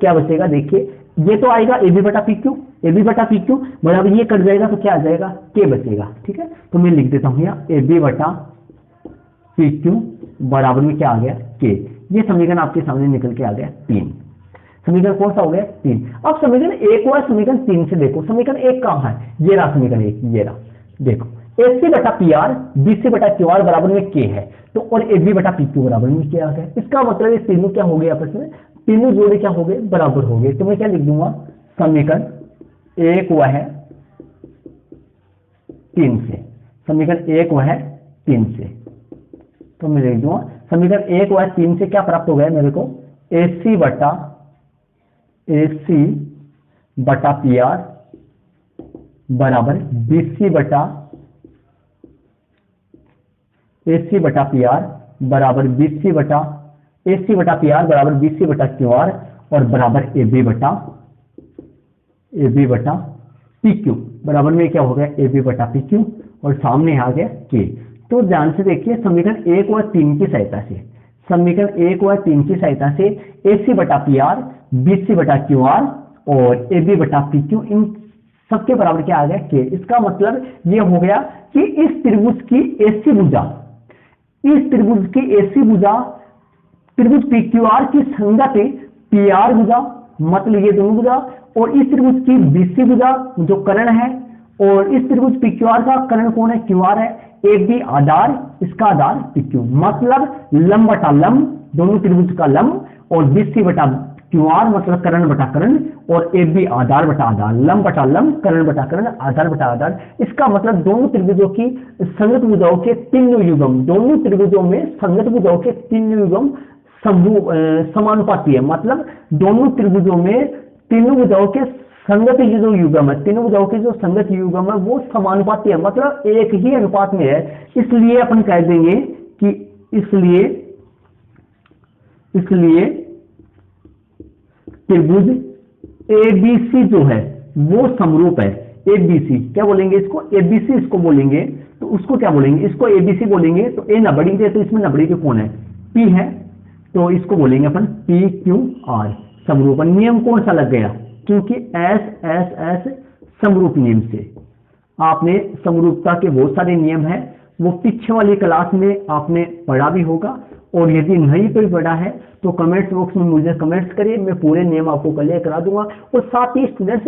क्या बचेगा, देखिए ये तो आएगा ए बी बटा पी क्यू बराबर, ये कट जाएगा तो क्या आ जाएगा, के बचेगा। ठीक है, तो मैं लिख देता हूं यहाँ ए बी बटा पी क्यू बराबर में क्या आ गया, के। ये समीकरण आपके सामने निकल के आ गया 3। समीकरण कौन सा हो गया, 3। अब समीकरण 1 और समीकरण 3 से देखो, समीकरण 1 कहां है, ये रहा समीकरण 1, ये रहा, देखो ए सी बटा पी आर बी सी बटा क्यू आर बराबर में के है, तो और ए बी बटा पी क्यू बराबर में के आ गया। इसका मतलब ये तीनों क्या हो गए आपस में, तीनों जोड़े क्या हो गए, बराबर हो गए। तो मैं क्या लिख दूंगा, समीकरण 1 वह है 3 से, समीकरण 1 वह है 3 से, तो मैं लिख दूंगा समीकरण 1 व 3 से क्या प्राप्त हो गया मेरे को, ए सी बटा पी आर बराबर बी सी बटा पी आर बराबर बी सी बटा पी आर बराबर बी सी बटा क्यू आर और बराबर ए बी बटा पी क्यू बराबर में क्या हो गया, ए बी बटा पी क्यू और सामने आ गया के। तो ध्यान से देखिए, समीकरण 1 व 3 की सहायता से, समीकरण 1 व 3 की सहायता से ए सी बटा पी आर बी सी बटा क्यू आर और ए बी बटा पी क्यू, इन सबके बराबर क्या आ गया, के। इसका मतलब ये हो गया कि इस त्रिभुज की ऐसी भुजा, इस त्रिभुज की ऐसी भुजा त्रिभुज पी क्यू आर की संगत पी आर भुजा, मतलब ये दोनों भुजा, और इस त्रिभुज की बी सी भुजा जो कर्ण है, और इस त्रिभुज पी क्यू आर का कर्ण कौन है, क्यू आर है, एक भी आधार, इसका आधार पी क्यू, मतलब लंब बटा लंब, दोनों त्रिभुज का लंब, और बी सी बटा क्यू आर मतलब कर्ण बटा कर्ण, और ए बी आधार बटा आधार, लंब बटा लंब, कर्ण बटा कर्ण, आधार बटा आधार। इसका मतलब दोनों त्रिभुजों की संगत भुजाओं के तीनों युग्म, दोनों त्रिभुजों में संगत भुजाओं के तीनों युग्म समानुपाती है, मतलब दोनों त्रिभुजों में तीनों भुजाओं के संगत जो युग्म है, तीनों भुजाओं के जो संगत युग्म है वो समानुपाती है, मतलब एक ही अनुपात में है। इसलिए अपन कह देंगे कि इसलिए त्रिभुज एबीसी जो है वो समरूप है। एबीसी क्या बोलेंगे इसको, एबीसी इसको बोलेंगे, तो उसको क्या बोलेंगे, इसको एबीसी बोलेंगे। तो ए नबड़ी है, तो इसमें नबड़ी के कौन है, पी है, तो इसको बोलेंगे अपन पी क्यू आर समरूप। नियम कौन सा लग गया, क्योंकि एस एस एस समरूप नियम से। आपने समरूपता के बहुत सारे नियम हैं, वो पीछे वाली क्लास में आपने पढ़ा भी होगा, और यदि नहीं कोई पढ़ा है तो कमेंट्स बॉक्स में मुझे कमेंट्स करिए, मैं पूरे नियम आपको क्लियर करा दूंगा। और साथ ही स्टूडेंट्स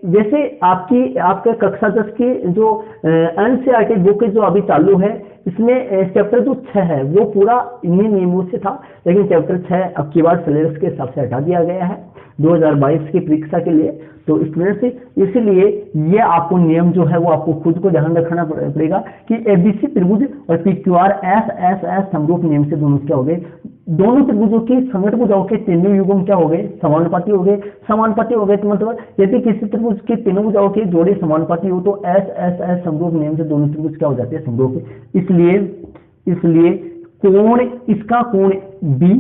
जैसे आपके कक्षा 10 की जो एनसीईआरटी बुक जो अभी चालू है, इसमें चैप्टर जो 6 है वो पूरा इन्हीं नियमों से था, लेकिन चैप्टर 6 अब की बार सिलेबस के हिसाब से हटा दिया गया है 2022 की परीक्षा के लिए। तो स्टूडेंट्स इसलिए ये आपको नियम जो है वो आपको खुद को ध्यान रखना पड़ेगा कि एबीसी त्रिभुज और पीक्यूआर एस एस एस समरूप नियम से दोनों क्या हो गए, दोनों त्रिभुजों की संगत भुजाओं के तीनों युग्म क्या हो गए, समानुपाती हो गए। समानुपाती हो गए तो मतलब यदि किसी त्रिभुज की तीनों भुजाओं की जोड़ी समानुपाती हो तो एस एस एस समरूप नियम से दोनों त्रिभुज क्या हो जाते हैं, समरूप। इसलिए कोण, इसका कोण बी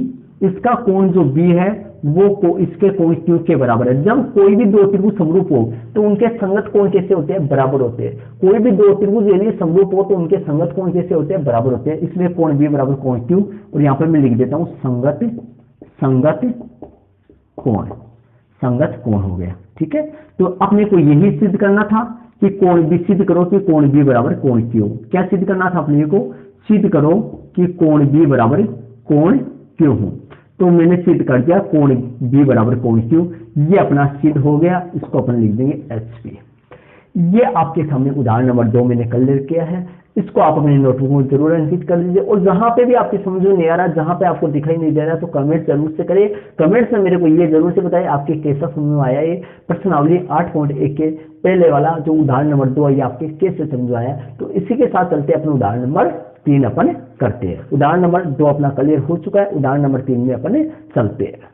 इसका कोण जो बी है वो इसके कोण क्यू के बराबर है। जब कोई भी दो त्रिभुज समरूप हो तो उनके संगत कोण कैसे होते हैं, बराबर होते हैं। कोई भी दो त्रिभुज यदि समरूप हो तो उनके संगत कोण कैसे होते हैं, बराबर होते हैं। इसलिए कोण बी बराबर कोण क्यू, और यहाँ पर मैं लिख देता हूँ संगत कोण हो गया। ठीक है, तो अपने को यही सिद्ध करना था कि कोण बी, सिद्ध करो कि कोण बी बराबर कोण क्यू। क्या सिद्ध करना था अपने को, सिद्ध करो कि कोण बी बराबर कोण क्यू हो। तो मैंने सिद्ध कर दिया कोण बी बराबर कोण क्यू, ये अपना सिद्ध हो गया। इसको अपन लिख देंगे एच पी। ये आपके सामने उदाहरण नंबर 2 मैंने क्लियर किया है। इसको आप अपने नोटबुक में जरूर अंकित कर लीजिए, और जहां पे भी आपकी समझ में नहीं आ रहा, जहां पे आपको दिखाई नहीं दे रहा, तो कमेंट जरूर से करिए। कमेंट्स में मेरे को ये जरूर से बताइए आपके कैसा समझ में आया ये प्रश्नावली 8.1 के पहले वाला जो उदाहरण नंबर 2 है, आपके कैसे समझ आया। तो इसी के साथ चलते अपने उदाहरण नंबर 3 अपन करते हैं। उदाहरण नंबर 2 अपना क्लियर हो चुका है, उदाहरण नंबर 3 में अपन चलते हैं।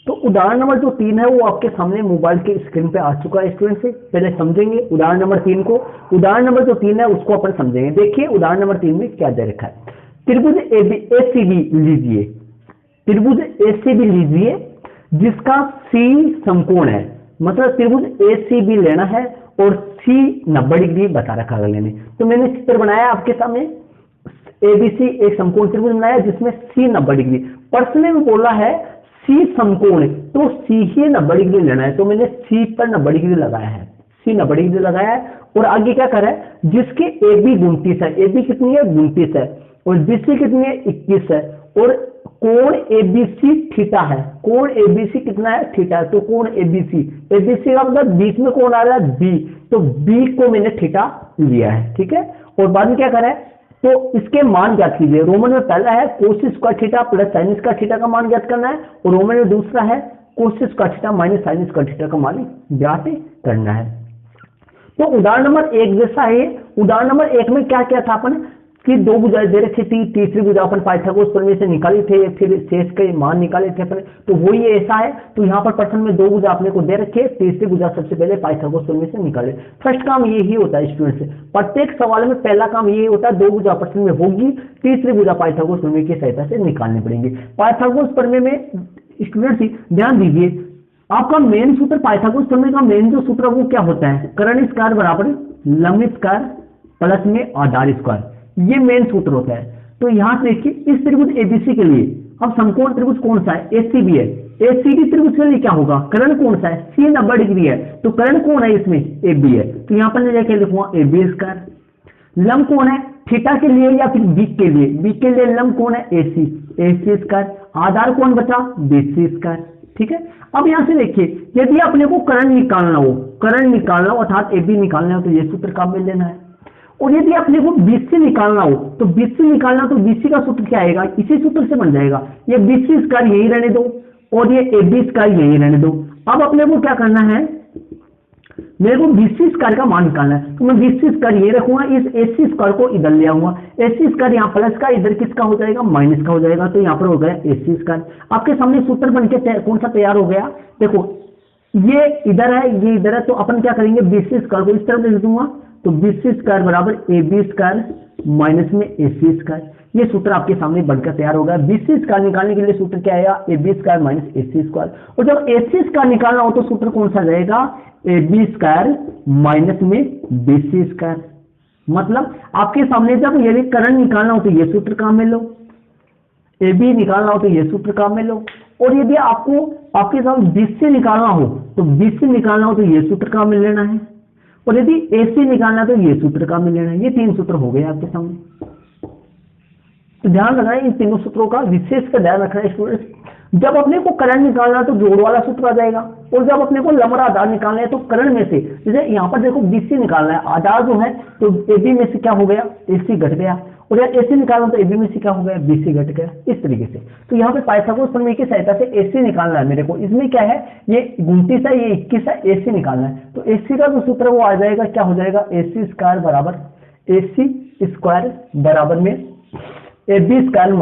तो उदाहरण नंबर जो 3 है वो आपके सामने मोबाइल के स्क्रीन पे आ चुका है। स्टूडेंट से पहले समझेंगे उदाहरण नंबर 3 को। उदाहरण नंबर जो 3 है उसको अपन समझेंगे। देखिए उदाहरण नंबर 3 में क्या दे रखा है। त्रिभुज एसीबी लीजिए, त्रिभुज एसीबी लीजिए जिसका सी समकोण है। मतलब त्रिभुज एसीबी लेना है और सी 90 डिग्री बता रखा है लेने। तो मैंने चित्र बनाया आपके सामने, एबीसी एक समकोण त्रिभुज बनाया जिसमें सी 90 डिग्री। प्रश्न में बोला है सी समकोण, तो सी ही 90 डिग्री लेना है। तो मैंने सी पर 90 डिग्री लगाया है, सी 90 डिग्री लगाया है। और आगे क्या कर रहा है, जिसके ए बी 29 है, ए बी कितनी है 29 है, और बीसी कितनी है 21 है, और कोण एबीसी थीटा है। कोण एबीसी कितना है, थीटा है। तो कोण एबीसी, एबीसी का मतलब बीच में कौन आ रहा है, बी। तो बी को मैंने थीटा लिया है। ठीक है, और बाद में क्या कर रहा है, तो इसके मान ज्ञात कीजिए। रोमन में पहला है कोस square theta plus sign square theta का मान ज्ञात करना है, और रोमन में दूसरा है कोस square theta minus sign square theta का मान ज्ञात करना है। तो उदाहरण नंबर 1 जैसा है। उदाहरण नंबर 1 में क्या क्या था अपन कि दो भुजाएं दे रखी थी, तीसरी भुजा अपन पाइथागोरस प्रमेय से निकाली थे, फिर शेष के मान निकाले थे अपन। तो वो ये ऐसा है। तो यहाँ पर प्रश्न में दो भुजा अपने को दे रखे, तीसरी भुजा सबसे पहले पाइथागोरस प्रमेय से निकाले। फर्स्ट काम ये ही होता है स्टूडेंट से, प्रत्येक सवाल में पहला काम ये होता है, दो भुजा प्रश्न में होगी, तीसरी भुजा पाइथागोरस प्रमेय की सहायता से निकालनी पड़ेगी। पाइथागोरस प्रमेय में स्टूडेंट ध्यान दीजिए, आपका मेन सूत्र पाइथागोरस प्रमेय का मेन जो सूत्र वो क्या होता है, कर्ण स्क्वायर बराबर लंब स्क्वायर प्लस में आधार स्क्वायर, ये मेन सूत्र होता है। तो यहां से देखिए इस त्रिभुज एबीसी के लिए अब समकोण त्रिभुज कौन सा है, एसीबी है। एसीबी त्रिभुज के लिए क्या होगा, कर्ण कौन सा है, सी 90 डिग्री है। तो कर्ण कौन है इसमें, एबी है। तो यहां पर मैं क्या लिखूंगा, एबी स्क्वायर। लंब कौन है, थीटा के लिए या फिर बी के लिए, बी के लिए लंब कौन है, एसी, एसी स्क्वायर। आधार कौन बचा, बीसी स्क्वायर। ठीक है, अब यहां से देखिए यदि अपने को कर्ण निकालना हो, कर्ण निकालना हो अर्थात एबी निकालना हो तो ये सूत्र काम में लेना है। और यदि अपने को बीसी निकालना हो तो बीसी निकालना, तो बीसी का सूत्र क्या आएगा, इसी सूत्र से बन जाएगा। ये बीसी स्क्वायर यही रहने दो और ये एबी स्क्वायर यही रहने दो। अब अपने को क्या करना है, मेरे को बीसी स्क्वायर का मान निकालना है। तो मैं बीसी स्क्वायर ये रखूंगा, इस एसी स्क्वायर को इधर ले आऊंगा। एसी स्क्वायर यहाँ प्लस का, इधर किसका हो जाएगा, माइनस का हो जाएगा। तो यहाँ पर हो गया एसी स्क्वायर। आपके सामने सूत्र बनके कौन सा तैयार हो गया, देखो ये इधर है, ये इधर है। तो अपन क्या करेंगे, बीसी स्क्वायर को इस तरफ लिख दूंगा। तो बीसी स्क्वायर बराबर एबी स्क्वायर माइनस में एसी स्क्वायर, ये सूत्र आपके सामने बनकर तैयार होगा। बीसी स्क्वायर निकालने के लिए सूत्र क्या आएगा, AB square minus AC square. और जब एसी स्क्वायर निकालना हो तो सूत्र कौन सा रहेगा, एबी स्क्वायर माइनस में बीसी स्क्वायर। मतलब आपके सामने जब यदि कर्ण निकालना हो तो ये सूत्र काम में लो, एबी निकालना हो तो ये सूत्र काम में लो। और यदि आपको आपके सामने बीसी निकालना हो तो बीसी निकालना हो तो ये सूत्र काम में लेना है, और यदि एसी निकालना तो ये सूत्र काम में लेना है। ये तीन सूत्र हो गए आपके सामने। तो ध्यान रखना है, इन तीनों सूत्रों का विशेष का ध्यान रखना है स्टूडेंट्स। जब अपने को कर्ण निकालना तो जोड़ वाला सूत्र आ जाएगा, और जब अपने को लंब और आधार निकालना है तो कर्ण में से, जैसे यहाँ पर देखो बीसी निकालना है, आधार जो है तो एबी में से क्या हो गया, एसी घट गया, और यार एसी निकालना तो एबी में से क्या हो गया, बीसी घट गया, इस तरीके से। तो यहाँ पे पाइथागोरस प्रमेय की सहायता से एसी निकालना है मेरे को। इसमें क्या है, ये 29 है, ये 21 है, एसी निकालना है। तो एसी का जो सूत्र वो आ जाएगा, क्या हो जाएगा, एसी स्क्वायर बराबर एसी स्क्वायर बराबर में AB square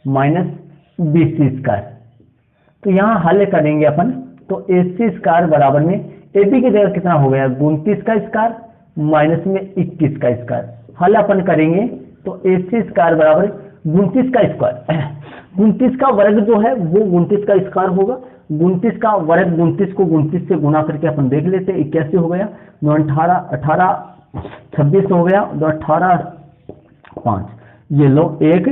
minus BC square. तो यहाँ हल करेंगे अपन, तो एसी स्क्वायर बराबर में एबी की जगह कितना हो गया, 29 का स्क्वायर माइनस में 21 का स्क्वायर। हल अपन करेंगे तो एसी स्क्वायर बराबर 29 का स्क्वायर, 29 का वर्ग जो है वो 29 का स्क्वायर होगा। 29 का वर्ग 29 को 29 से गुना करके अपन देख लेते हैं, 81 हो गया, 9 18 18 26 हो गया, 2 18 5, ये लो 1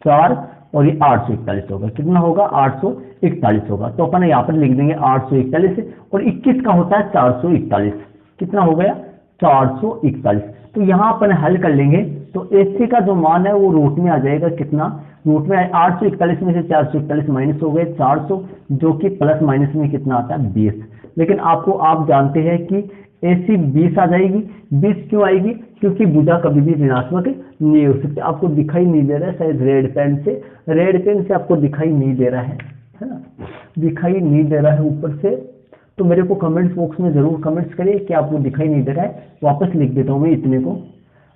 4 और ये 841 होगा। कितना होगा? 841 होगा। तो अपन यहाँ पर लिख देंगे 841 और 21 का होता है 441। कितना हो गया? 441। तो यहाँ अपन हल कर लेंगे तो AC का जो मान है वो रूट में आ जाएगा। कितना रूट में? 841 में से 441 माइनस हो गए 400, जो कि प्लस माइनस में कितना आता है? 20। लेकिन आप जानते हैं कि AC 20 आ जाएगी। 20 क्यों आएगी? क्योंकि भुजा कभी भी ऋणात्मक नहीं हो सकती। आपको दिखाई नहीं दे रहा है शायद रेड पेन से आपको दिखाई नहीं दे रहा है ना, दिखाई नहीं दे रहा है ऊपर से। तो मेरे को कमेंट्स बॉक्स में जरूर कमेंट्स करिए कि आपको दिखाई नहीं दे रहा है। वापस लिख देता हूँ मैं इतने को,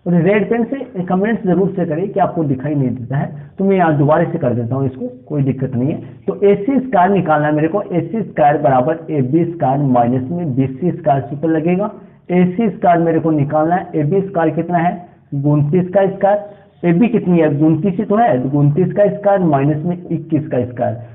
और रेड पेन से कमेंट्स जरूर से करिए कि आपको दिखाई नहीं देता है। तो मैं यहाँ दोबारा से कर देता हूँ इसको, कोई दिक्कत नहीं है। तो AC स्क्वायर निकालना है मेरे को। AC स्क्वायर बराबर AB स्क्वायर माइनस में BC स्क्वायर सूत्र लगेगा। AC स्क्वायर मेरे को निकालना है। AB स्क्वायर कितना है? 29 का स्क्वायर। AB कितनी है? 29 ही तो है, 29 का स्क्वायर माइनस में 21 का स्क्वायर।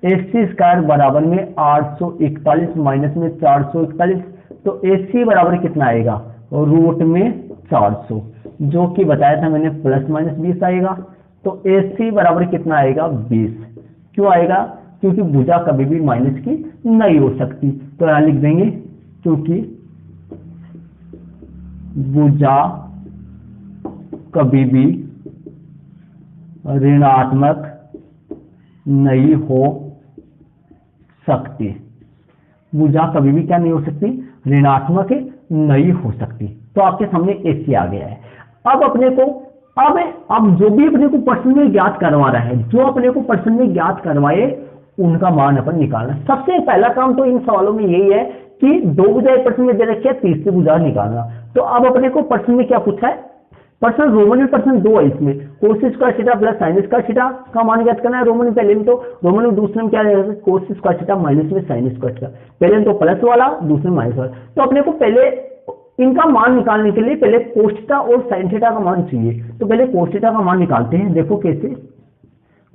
AC स्क्वायर बराबर में 841 माइनस में 441। तो AC बराबर कितना आएगा? रूट में 400, जो कि बताया था मैंने प्लस माइनस 20 आएगा। तो AC बराबर कितना आएगा? 20। क्यों आएगा? क्योंकि भुजा कभी भी माइनस की नहीं हो सकती। तो यहां लिख देंगे क्योंकि भुजा कभी भी ऋणात्मक नहीं हो सकती। भुजा कभी भी क्या नहीं हो सकती? ऋणात्मक नहीं हो सकती। तो आपके सामने AC आ गया है। अब अपने को अब जो भी अपने को प्रश्न में ज्ञात करवा रहा है, जो अपने को प्रश्न में ज्ञात करवाए उनका मान अपन निकालना। सबसे पहला काम तो इन सवालों में यही है कि दो भुजाएं प्रश्न में दे रखी है, तीसरी भुजा निकालना। तो अब अपने को प्रश्न में क्या पूछा है? प्रश्न रोमन में प्रश्न 2 है। इसमें कोस square theta plus sign square theta का मान ज्ञात करना है रोमन में पहले में। तो रोमन में दूसरे में क्या है? कोस स्क्वायर थीटा माइनस में साइन स्क्वायर थीटा। पहले में तो प्लस वाला, दूसरे में माइनस वाला। तो अपने को पहले इनका मान निकालने के लिए पहले कोस थीटा और साइन थीटा का मान चाहिए। तो पहले कोस थीटा का मान निकालते हैं। देखो कैसे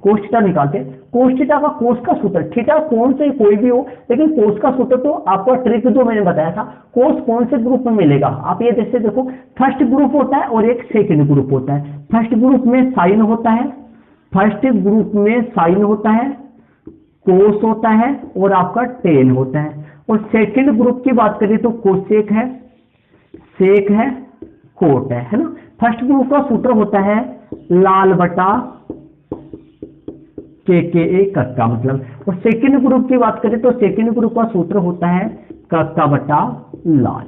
कोस थीटा निकालते हैं। कोस थीटा का कोस का सूत्र, थीटा कौन से कोई भी हो, लेकिन कोस का सूत्र तो आपका ट्रिक जो मैंने बताया था। कोस कौन से ग्रुप में मिलेगा? आप ये जैसे देखो, फर्स्ट ग्रुप होता है और एक सेकंड ग्रुप होता है। फर्स्ट ग्रुप में साइन होता है, फर्स्ट ग्रुप में साइन होता है, कोस होता है और आपका टेन होता है। और सेकंड ग्रुप की बात करें तो कोसेक है, सेक है, कोट है ना। फर्स्ट ग्रुप का सूत्र होता है लाल बटा के कक्का मतलब। और सेकंड ग्रुप की बात करें तो सेकंड ग्रुप का सूत्र होता है कक्का बटा लाल,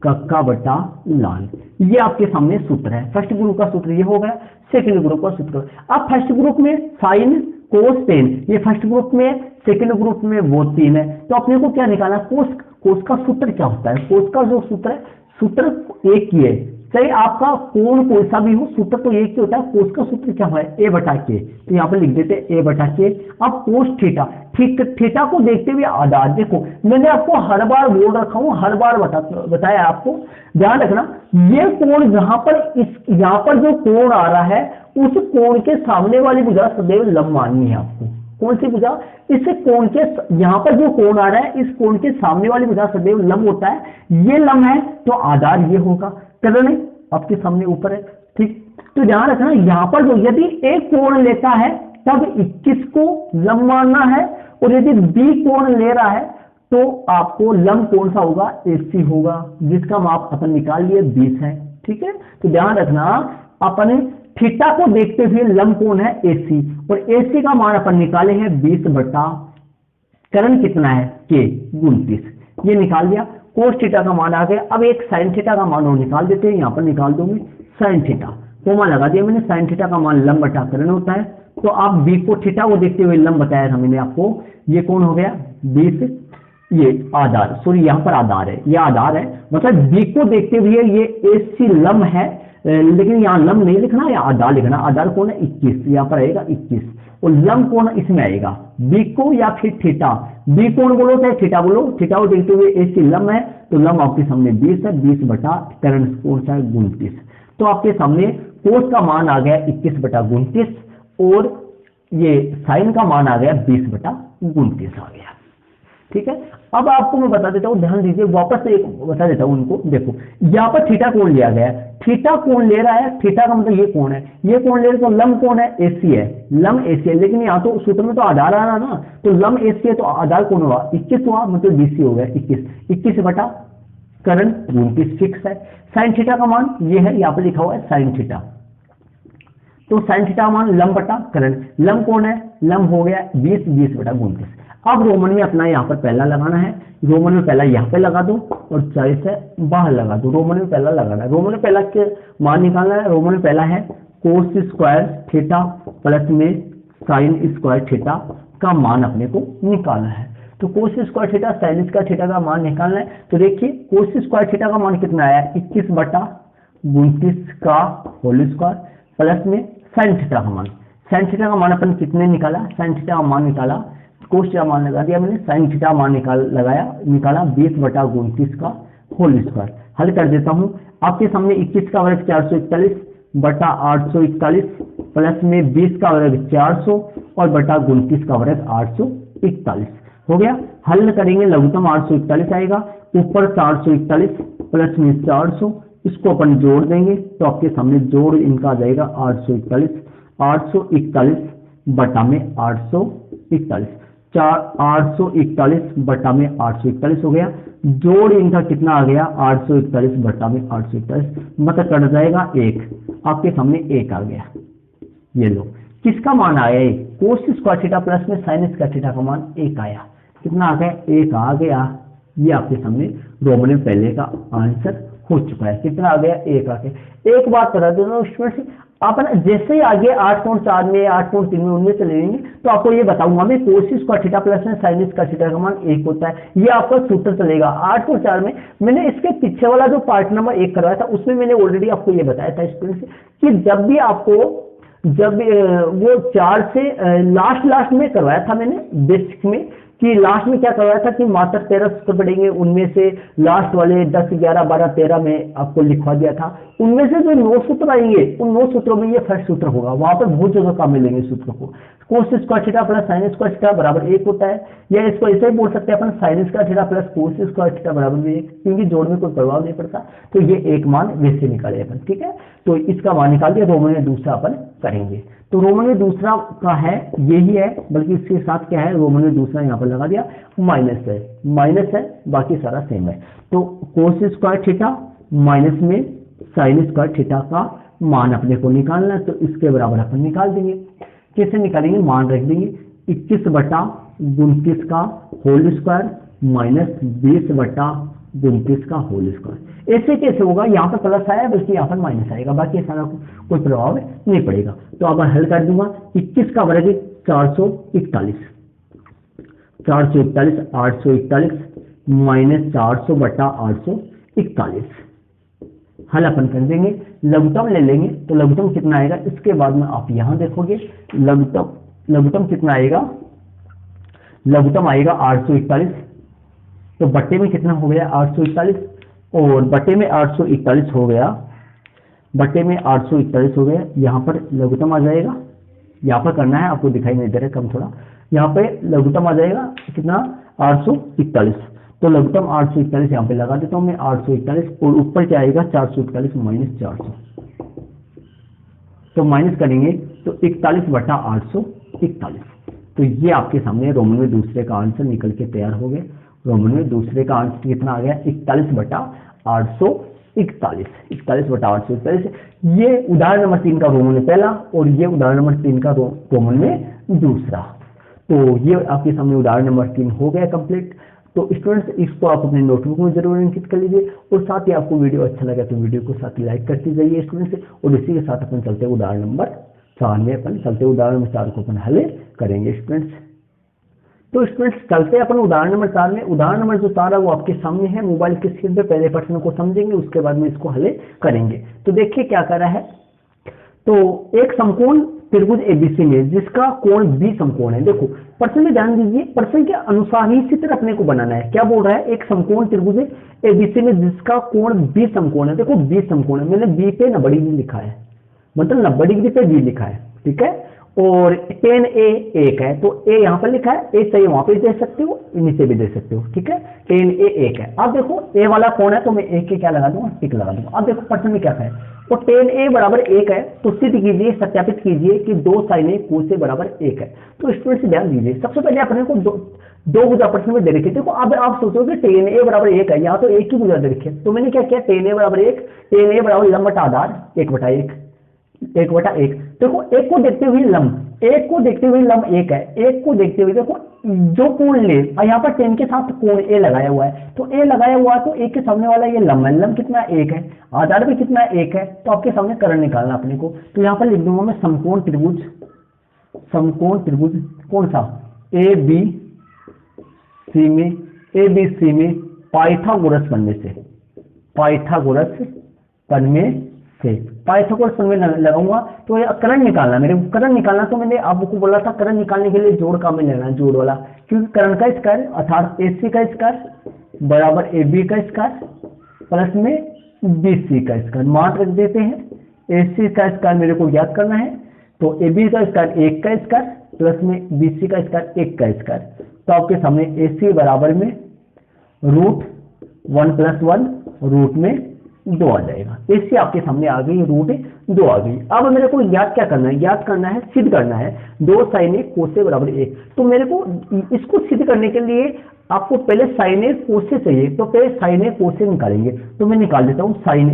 कक्का बटा लाल। ये आपके सामने सूत्र है। फर्स्ट ग्रुप का सूत्र ये हो गया, सेकंड ग्रुप का सूत्र। अब फर्स्ट ग्रुप में साइन कोस टेन, ये फर्स्ट ग्रुप में, सेकंड ग्रुप में वो 3 है। तो अपने को क्या निकालना? कोस का सूत्र क्या होता है? कोस का जो सूत्र है, सूत्र एक ही है, चाहे आपका कोण कोई सा भी हो, सूत्र तो एक ही होता है। कोस का सूत्र क्या है? A बटा के। तो यहाँ पर लिख देते हैं A बटा के। अब कोस थीटा, थीटा को देखते हुए आधार, देखो मैंने आपको हर बार बोल रखा हूं, हर बार बताया आपको, ध्यान रखना। ये कोण यहाँ पर जो कोण आ रहा है, उस कोण के सामने वाली भुजा सदैव लंब माननी है आपको। कौन सी भुजा? इस कोण के यहाँ पर जो कोण आ रहा है, इस कोण के सामने वाली भुजा सदैव लंब होता है। ये लंब है तो आधार ये होगा। कर नहीं आपके सामने ऊपर है, ठीक। तो ध्यान रखना, यहाँ पर जो यदि एक कोण लेता है तब 21 को लंब मानना है, और यदि बी कोण ले रहा है तो आपको लंब कौन सा होगा? AC होगा, जिसका माप अपन निकाल लिए 20 है, ठीक है। तो ध्यान रखना, अपन थीटा को देखते हुए लंब कौन है? AC, और AC का मान अपन निकाले हैं 20 बटा करण कितना है? K 29। ये निकाल लिया। कोस थीटा का मान आ गया। अब एक साइन थीटा का मान और निकाल देते हैं। यहाँ पर निकाल दूंगी साइन थीटा, कोमा लगा दिया मैंने। साइन थीटा का मान लंब बटा करण होता है। तो आप बी को थीटा को देखते हुए लंब बताया था मैंने आपको। ये कौन हो गया? 20। ये आधार, सॉरी यहाँ पर आधार है, ये आधार है, मतलब बी को देखते हुए ये AC लंब है, लेकिन यहाँ लंब नहीं लिखना, या आधार लिखना। आधार कौन है? 21, यहाँ पर आएगा 21। और लंब कौन इसमें आएगा? बी को या फिर थीटा। बी कौन बोलो चाहे थीटा बोलो, थीटा को देखते हुए AC लंब है, तो लंब आपके सामने 20 है। 20 बटा करण कौन सा है? 29। तो आपके सामने कोस का मान आ गया 21/29 और ये साइन का मान आ गया 20/29 आ गया। ठीक है, अब आपको मैं बता देता हूं, ध्यान दीजिए, वापस से एक बता देता हूं उनको। देखो यहाँ पर थीटा कोण लिया गया है, थीटा कोण ले रहा है, थीटा का मतलब ये कोण है, ये कोण ले रहे तो लंब कोण है, एसी है, लंब एसी है, लेकिन यहाँ तो सूत्र में तो आधार आ रहा ना, तो लंब एसी है तो आधार कोण हुआ 21 हुआ, मतलब बीसी हो गया 21 बटा करण 29 फिक्स है। साइन थीटा का मान ये है, यहाँ पर लिखा हुआ है साइन थीटा, तो साइन थीटा का मान लंब बटा करण, लंब कौन है, लंब हो गया 20/29। अब रोमन में अपना यहाँ पर पहला लगाना है, रोमन में पहला यहाँ पे लगा दो और 40 है बाहर लगा दो, रोमन में पहला लगाना है, रोमन में पहला के मान निकालना है। रोमन में पहला है कोस स्क्वायर थीटा प्लस में साइन स्क्वायर थीटा का मान अपने को निकालना है। तो कोस square theta sine square theta का मान निकालना है। तो देखिए कोस स्क्वायर थीटा का मान कितना आया, 21/29 का होल स्क्वायर प्लस में साइन थीटा का मान, साइन थीटा का मान अपन कितने निकाला, साइन थीटा का मान निकाला, कोस थीटा मान लगा दिया मैंने, साइन थीटा मान निकाला 20/29 का होल स्क्वायर। हल कर देता हूं, आपके सामने 21 का वर्ग 441/841 प्लस में 20 का वर्ग 400 और बटा 29 का वर्ग 841 हो गया। हल करेंगे, लघुत्तम 841 आएगा, ऊपर 441 प्लस में 400, इसको अपन जोड़ देंगे तो आपके सामने जोड़ इनका आ जाएगा 841 बटा में 841, 841 बटा में 841 हो गया। जोड़ इनका कितना आ गया, 841 बटा में 841, मतलब कट जाएगा 1, आपके सामने 1 आ गया। ये लो किसका मान आया, कोस स्क्वायर थीटा प्लस में साइन स्क्वायर थीटा का मान 1 आया, कितना आ गया, 1 आ गया। ये आपके सामने रोमन में पहले का आंसर हो चुका है, कितना आ गया, 1 आ गया। एक बात बता देना स्टूडेंट्स, अपन जैसे ही आगे 8.4 में 8.3 में उनमें चले जाएंगे तो आपको ये बताऊंगा मैं, कोस स्क्वायर थीटा प्लस में साइन स्क्वायर थीटा का मान 1 होता है, ये आपका सूत्र चलेगा। 8.4 में मैंने इसके पीछे वाला जो पार्ट नंबर 1 करवाया था उसमें मैंने ऑलरेडी आपको ये बताया था स्टूडेंट्स कि जब वो 4 से लास्ट में करवाया था मैंने बेसिक में, कि लास्ट में क्या करवाया था कि मात्र 13 सूत्र पढ़ेंगे, उनमें से लास्ट वाले 10, 11, 12, 13 में आपको लिखवा दिया था। उनमें से जो 9 सूत्र आएंगे उन 9 सूत्रों में ये फर्स्ट सूत्र होगा, वहां पर बहुत जगह काम मिलेंगे सूत्र को। कोस square theta plus sign square theta बराबर 1 होता है, या इसको ऐसे ही बोल सकते हैं अपन, sine square theta plus cos square theta बराबर 1, क्योंकि जोड़ में कोई प्रभाव नहीं पड़ता, तो ये एक मान वैसे निकाले अपन। ठीक है, तो इसका मान निकाल दिया, रोमन में दूसरा अपन करेंगे। तो रोमन में दूसरा का है यही है, बल्कि इसके साथ क्या है, रोमन में दूसरा यहाँ पर लगा दिया, माइनस है, बाकी सारा सेम है। तो कोस स्क्वायर थीटा माइनस में साइन स्क्वायर थीटा का मान अपने को निकालना है, तो इसके बराबर अपन निकाल देंगे। कैसे निकालेंगे, मान रख देंगे 21/29 का होल स्क्वायर माइनस 20/29 का होल स्क्वायर। ऐसे कैसे होगा, यहाँ पर प्लस आया बल्कि यहाँ पर माइनस आएगा, बाकी सारा कोई प्रभाव नहीं पड़ेगा। तो अब हल कर दूंगा, 21 का वर्ग 441, 841 माइनस 400/841, हल अपन कर देंगे, लघुत्तम ले लेंगे तो लघुत्तम कितना आएगा, इसके बाद में आप यहां देखोगे लघुत्तम कितना आएगा, लघुत्तम आएगा 841, तो बट्टे में कितना हो गया 841, और बट्टे में 841 हो गया, यहाँ पर लघुत्तम आ जाएगा, यहाँ पर करना है आपको दिखाई नहीं दे रहा कम थोड़ा, यहाँ पे लघुत्तम आ जाएगा कितना 841, तो लघुत्तम 841 यहाँ पे लगा देता हूँ मैं 841, और ऊपर क्या आएगा 441 माइनस 400, तो माइनस करेंगे तो 41/841, तो ये आपके सामने रोमन में दूसरे का आंसर निकल के तैयार हो गया। रोमन में दूसरे का आंसर कितना आ गया, 41/841, ये उदाहरण नंबर 3 का रोमन में पहला और ये उदाहरण नंबर 3 का रोमन में दूसरा। तो ये आपके सामने उदाहरण नंबर 3 हो गया कंप्लीट। तो स्टूडेंट्स इसको आप अपने नोटबुक में जरूर अंकित कर लीजिए, और साथ ही आपको वीडियो अच्छा लगा तो वीडियो को साथ ही लाइक करते जाइए स्टूडेंट्स। और इसी के साथ अपन चलते उदाहरण नंबर 4 में, उदाहरण नंबर 4 को अपन हल करेंगे स्टूडेंट्स। तो स्टूडेंट्स चलते अपन उदाहरण नंबर 4 में। उदाहरण नंबर जो 4 है वो आपके सामने है मोबाइल की स्क्रीन पे, पहले प्रश्न को समझेंगे उसके बाद में इसको हल करेंगे। तो देखिए क्या कर रहा है, तो एक समकोण त्रिभुज एबीसी में जिसका कोण बी समकोण है, देखो प्रश्न में ध्यान दीजिए, प्रश्न के अनुसार ही चित्र अपने को बनाना है। क्या बोल रहा है, एक समकोण त्रिभुज एबीसी में जिसका कोण बी समकोण है, देखो बी समकोण है, मैंने बी पे ना बड़ी बी लिखा है, मतलब 90 डिग्री पे बी लिखा है, ठीक है। और tan A 1 है, तो A यहाँ पर लिखा है, A चाहिए वहां पे दे सकते हो, नीचे भी दे सकते हो, ठीक है। tan A 1 है। अब देखो A वाला कौन है, तो मैं A के क्या लगा दूंगा, टिक लगा दूंगा। अब देखो प्रश्न में क्या है, तो tan A बराबर 1 है, तो सिद्ध कीजिए, सत्यापित कीजिए कि 2 sin A cos A बराबर 1 है। तो स्टूडेंट से ध्यान दीजिए, सबसे पहले अपने को दो भुजा प्रश्न में दे रखे। देखो अब आप सोचोगे tan A बराबर 1 है, यहाँ तो एक ही भुजा दे रखी है, तो मैंने क्या किया, tan A बराबर 1, tan A बराबर लंब बटा आधार 1/1, 1/1। देखो एक को देखते हुए लंब, एक को देखते हुए लंब 1 है, एक को देखते हुए देखो जो कोण ले, और यहाँ पर tan के साथ कोण A लगाया हुआ है, तो A लगाया हुआ है, तो एक के सामने वाला ये लंब है, लंब कितना 1 है, आधार भी कितना 1 है, तो आपके सामने कर्ण निकालना अपने को। तो यहाँ पर लिख दूंगा मैं समकोण त्रिभुज, समकोण त्रिभुज कौन सा, ABC में पाइथागोरस बनने से, पाइथागोरस प्रमेय से, पाइथागोरस प्रमेय लगाऊंगा, तो ये कर्ण निकालना, मेरे को कर्ण निकालना, तो मैंने आपको बोला था कर्ण निकालने के लिए जोड़ का में लेना, जोड़ वाला, क्योंकि कर्ण का स्क्वायर अर्थात AC का स्क्वायर बराबर AB का स्क्वायर प्लस में BC का स्क्वायर, मान रख देते हैं। AC का स्क्वायर मेरे को याद करना है, तो AB का स्क्वायर 1 का स्क्वायर प्लस में BC का स्क्वायर 1 का स्क्वायर, तो आपके सामने AC बराबर में √1 + 1 रूट में 2 आ जाएगा। इससे आपके सामने आ गई √2 आ गई। अब मेरे को याद क्या करना है, याद करना है, सिद्ध करना है 2 sin A cos A बराबर 1। तो मेरे को इसको सिद्ध करने के लिए आपको पहले sin A cos A चाहिए, तो पहले sin A cos A निकालेंगे। तो मैं निकाल देता हूँ sin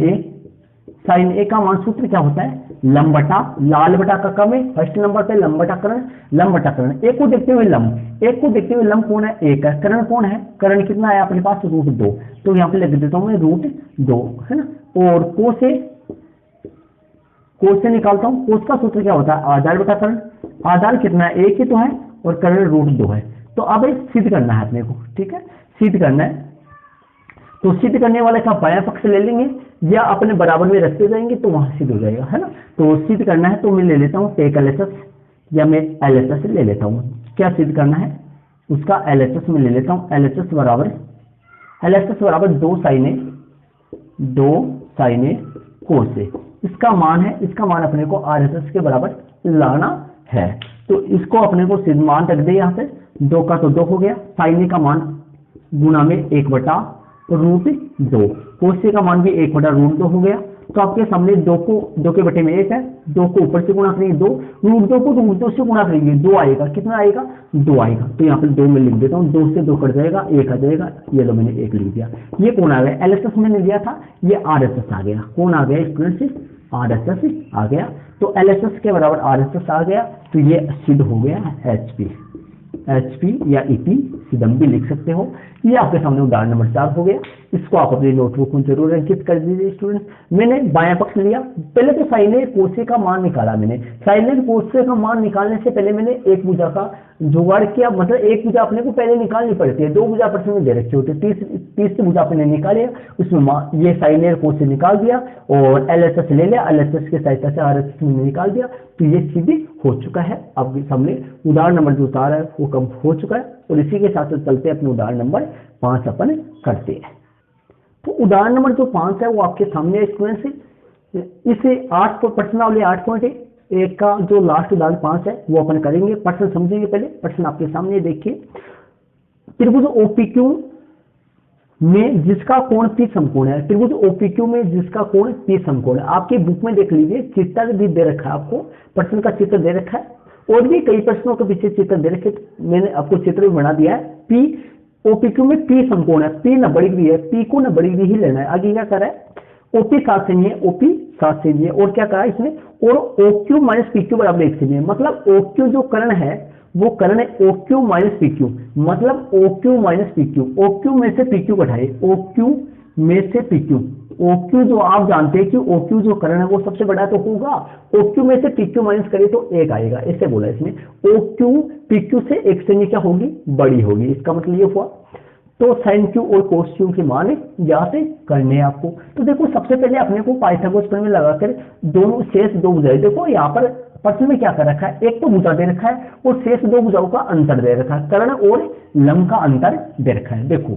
A का मान सूत्र क्या होता है, लंब बटा लाल बटा का कम है, फर्स्ट नंबर पे लंब बटा कर्ण, लंब बटा कर्ण। एक को देखते हुए लंब, एक को देखते हुए लंब कौन है, 1 है, कर्ण कौन है, कर्ण कितना है अपने पास, √2, तो यहाँ पे लिख देता हूँ मैं √2, है ना। और कोस से निकालता हूँ, कोस का सूत्र क्या होता है, आधार बटा कर्ण, आधार कितना है 1 ही तो है, और कर्ण √2 है। तो अब सिद्ध करना है अपने को, ठीक है, सिद्ध करना है। तो सिद्ध करने वाले का बायां पक्ष ले लेंगे या अपने बराबर में रखते जाएंगे, तो वहां सिद्ध हो जाएगा, है ना। तो सिद्ध करना है, तो मैं ले लेता हूँ टेक LHS, या मैं LHS ले लेता हूँ। क्या सिद्ध करना है, उसका LHS में ले लेता हूँ। LHS बराबर 2 sin A cos A, इसका मान है, इसका मान अपने को RHS के बराबर लाना है। तो इसको अपने को सिद्ध मान रख दे, यहाँ पे 2 का तो 2 हो गया, sin A का मान गुना में 1/√2, cos A का मान भी 1/√2 हो गया। तो आपके सामने 2 के बटे में 1 है, 2 को ऊपर से गुणा करेंगे 2, √2 को √2 से गुणा करेंगे 2 आएगा, कितना आएगा 2 आएगा। तो यहाँ पे 2 में लिख देता हूँ, 2 से 2 कट जाएगा, 1 आ जाएगा, ये लो मैंने 1 लिख दिया। ये कौन आ गया, LHS मैंने लिया था, ये RHS आ गया। कौन आ गया स्टूडेंट, RHS आ गया। तो LHS के बराबर RHS आ गया, तो ये सिद्ध हो गया HP या EP सिद्धम भी लिख सकते हो। ये आपके सामने उदाहरण नंबर 4 हो गया। इसको आप अपनी नोटबुक में जरूर अंकित कर दीजिए स्टूडेंट्स। मैंने बायां पक्ष लिया, पहले तो sin A cos A का मान निकाला मैंने। sin A cos A का मान निकालने से पहले मैंने एक भुजा का जुगाड़ किया, मतलब एक भुजा अपने को पहले निकालनी पड़ती है, 2 भुजा प्रश्न में दे रखे होते, तीसरी भुजा अपने निकाले, उसमें ये sin A cos A निकाल दिया और LHS ले लिया, LHS के सहायता से RHS में निकाल दिया, तो ये सीधी हो चुका है। अब सामने उदाहरण नंबर जो 4 है वो कम हो चुका है, और इसी के साथ चलते अपने उदाहरण नंबर 5 अपन करते हैं। तो उदाहरण नंबर जो 5 है वो आपके सामने है स्टूडेंट्स। इसे 8 प्रश्नावली 8.1 का जो लास्ट उदाहरण 5 है वो अपन करेंगे। प्रश्न समझेंगे, पहले प्रश्न आपके सामने देखिए। त्रिभुज OPQ में जिसका कोण P समकोण है, त्रिभुज OPQ में जिसका कोण P समकोण है। आपकी बुक में देख लीजिए, चित्र भी दे रखा है, आपको प्रश्न का चित्र दे रखा है, और भी कई प्रश्नों के पीछे चित्र दे रखे, मैंने आपको चित्र भी बना दिया है। P OPQ में P समकोण है, P 90 डिग्री है, P को 90 डिग्री ही लेना है। आगे क्या कर रहा है, OP 7 सेमी है, OP 7 सेमी है, और क्या करा है इसमें, और OQ माइनस PQ बराबर 1 सेमी है। मतलब OQ जो कर्ण है वो कर्ण है OQ माइनस PQ, मतलब OQ माइनस PQ, OQ में से PQ घटाए, OQ में से PQ, OQ जो आप जानते हैं कि OQ जो कर्ण है वो सबसे बड़ा तो होगा, OQ में से PQ माइनस करें तो 1 आएगा, ऐसे बोला इसमें। OQ PQ से 1 सेमी क्या होगी, बड़ी होगी, इसका मतलब ये हुआ। तो sin Q और cos Q के मान यहाँ से करने हैं आपको। तो देखो सबसे पहले अपने को पाइथागोरस प्रमेय लगाकर दोनों शेष 2 भुजाएं, देखो यहाँ पर प्रश्न में क्या कर रखा है, एक तो भुजा दे रखा है और शेष 2 भुजाओं का अंतर दे रखा है, कर्ण और लंब का अंतर दे रखा है। देखो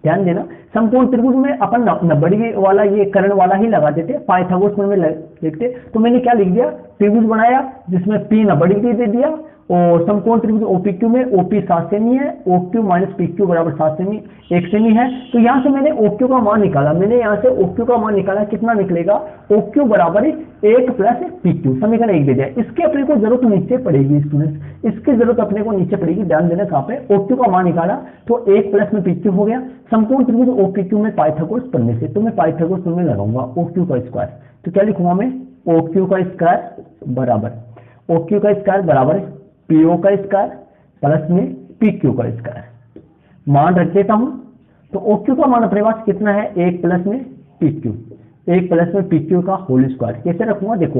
ध्यान देना, समकोण त्रिभुज में अपन नब्बड़ी वाला ये कर्ण वाला ही लगा देते, पाइथागोरस में लिखते। तो मैंने क्या लिख दिया, त्रिभुज बनाया जिसमें P 90 डिग्री दे दिया और समकोण त्रिभुज OPQ में OP 7 सेमी है, OQ माइनस PQ बराबर 7 सेमी 1 सेमी है। तो यहाँ से मैंने OQ का मान निकाला, मैंने यहाँ से OQ का मान निकाला, कितना निकलेगा, OQ बराबर 1 प्लस PQ, समीकरण 1 दे दिया। इसके अपने को जरूरत नीचे पड़ेगी स्टूडेंट्स, इसकी जरूरत अपने को नीचे पड़ेगी, ध्यान देना कहाँ पे, OQ का मान निकाला तो 1 प्लस में PQ हो गया। समकोण त्रिभुज OPQ में पाइथागोरस प्रमेय से, तो मैं पाइथागोरस प्रमेय लगाऊंगा, OQ का स्क्वायर, तो क्या लिखूंगा मैं, OQ का स्क्वायर बराबर OQ का स्क्वायर बराबर PO का स्क्वायर प्लस में PQ का स्क्वायर, मान रख देता हूं। तो OQ का मान अपने पास कितना है, 1 प्लस में PQ, 1 प्लस में PQ का होल स्क्वायर। कैसे रखूंगा, देखो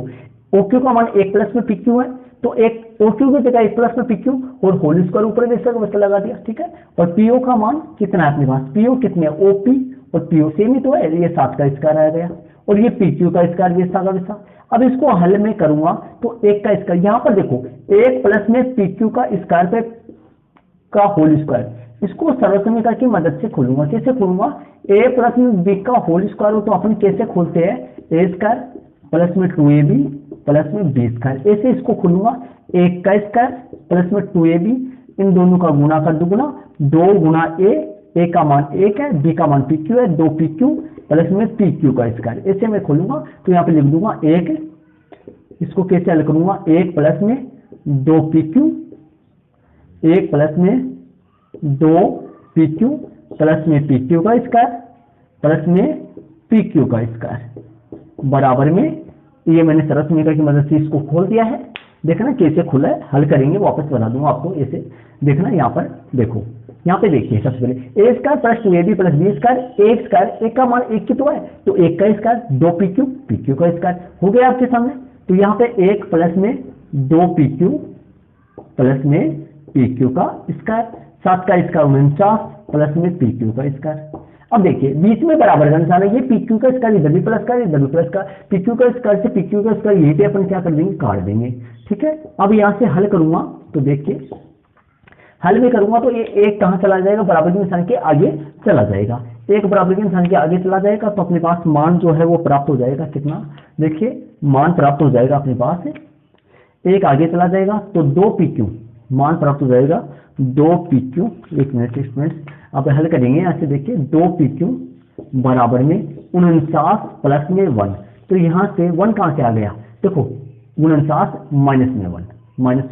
OQ का मान 1 प्लस में PQ है, तो एक OQ की जगह 1 प्लस में PQ और होल स्क्वायर ऊपर वैसे लगा दिया, ठीक है। और PO का मान कितना है अपने पास, PO कितने है, OP और PO सेम ही तो है, ये 7 का स्क्वायर आ गया, और ये PQ का स्क्वायर भी 7 का वैसा। अब इसको हल में करूंगा तो 1 का स्क्वायर, यहाँ पर देखो 1 प्लस में PQ का स्क्वायर पे का होल स्क्वायर, इसको सर्वसमीकरण की मदद से खोलूंगा। कैसे खोलूंगा, A प्लस में B का होल स्क्वायर हो तो अपन कैसे खोलते हैं, A स्क्वायर प्लस में 2AB प्लस में B स्क्वायर, ऐसे इसको खोलूंगा। 1 का स्क्वायर प्लस में 2AB, इन दोनों का गुणा कर दूंगा, 2 गुणा A का मान 1 है, B का मान PQ है, 2PQ प्लस में PQ का स्क्वायर, ऐसे मैं खोलूंगा। तो यहाँ पे लिख दूंगा 1, इसको कैसे हल करूंगा, 1 प्लस में 2PQ, 1 प्लस में 2PQ प्लस में PQ का स्क्वायर प्लस में PQ का स्क्वायर बराबर में, ये मैंने सरल समीकरण की मदद से इसको खोल दिया है। देखना कैसे खुला है, हल करेंगे, वापस बता दूंगा आपको, ऐसे देखना। यहाँ पर देखो, यहाँ पे देखिए सबसे पहले A square plus 2AB plus B square, एक स्क्वायर, एक का मान 1 की तो है, तो 1 का स्क्वायर 2PQ, PQ का स्क्वायर हो गया आपके सामने। तो यहाँ पे 1 प्लस में 2PQ प्लस में PQ का स्क्वायर, 7 का स्क्वायर 49 प्लस में PQ का स्क्वायर। अब देखिए बीच में बराबर का निशान है, ये PQ का स्क्वायर इधर भी प्लस का, इधर भी प्लस का, PQ का स्क्वायर से PQ का स्क्वायर यही पे अपन क्या कर देंगे, काट देंगे, ठीक है। अब यहाँ से हल करूंगा तो देखिए, हल भी करूंगा तो ये 1 कहाँ चला जाएगा, बराबर के निशान के आगे चला जाएगा, 1 बराबर के निशान के आगे चला जाएगा, तो अपने पास मान जो है वो प्राप्त हो जाएगा, कितना, देखिए मान प्राप्त हो जाएगा अपने पास, 1 आगे चला जाएगा तो 2PQ मान प्राप्त हो जाएगा, 2PQ, 1 मिनट स्टूडेंट्स, अब हल करेंगे यहाँ से, देखिए 2PQ बराबर में 49 प्लस में 1, तो यहाँ से 1 कहाँ से आ गया, देखो 49 माइनस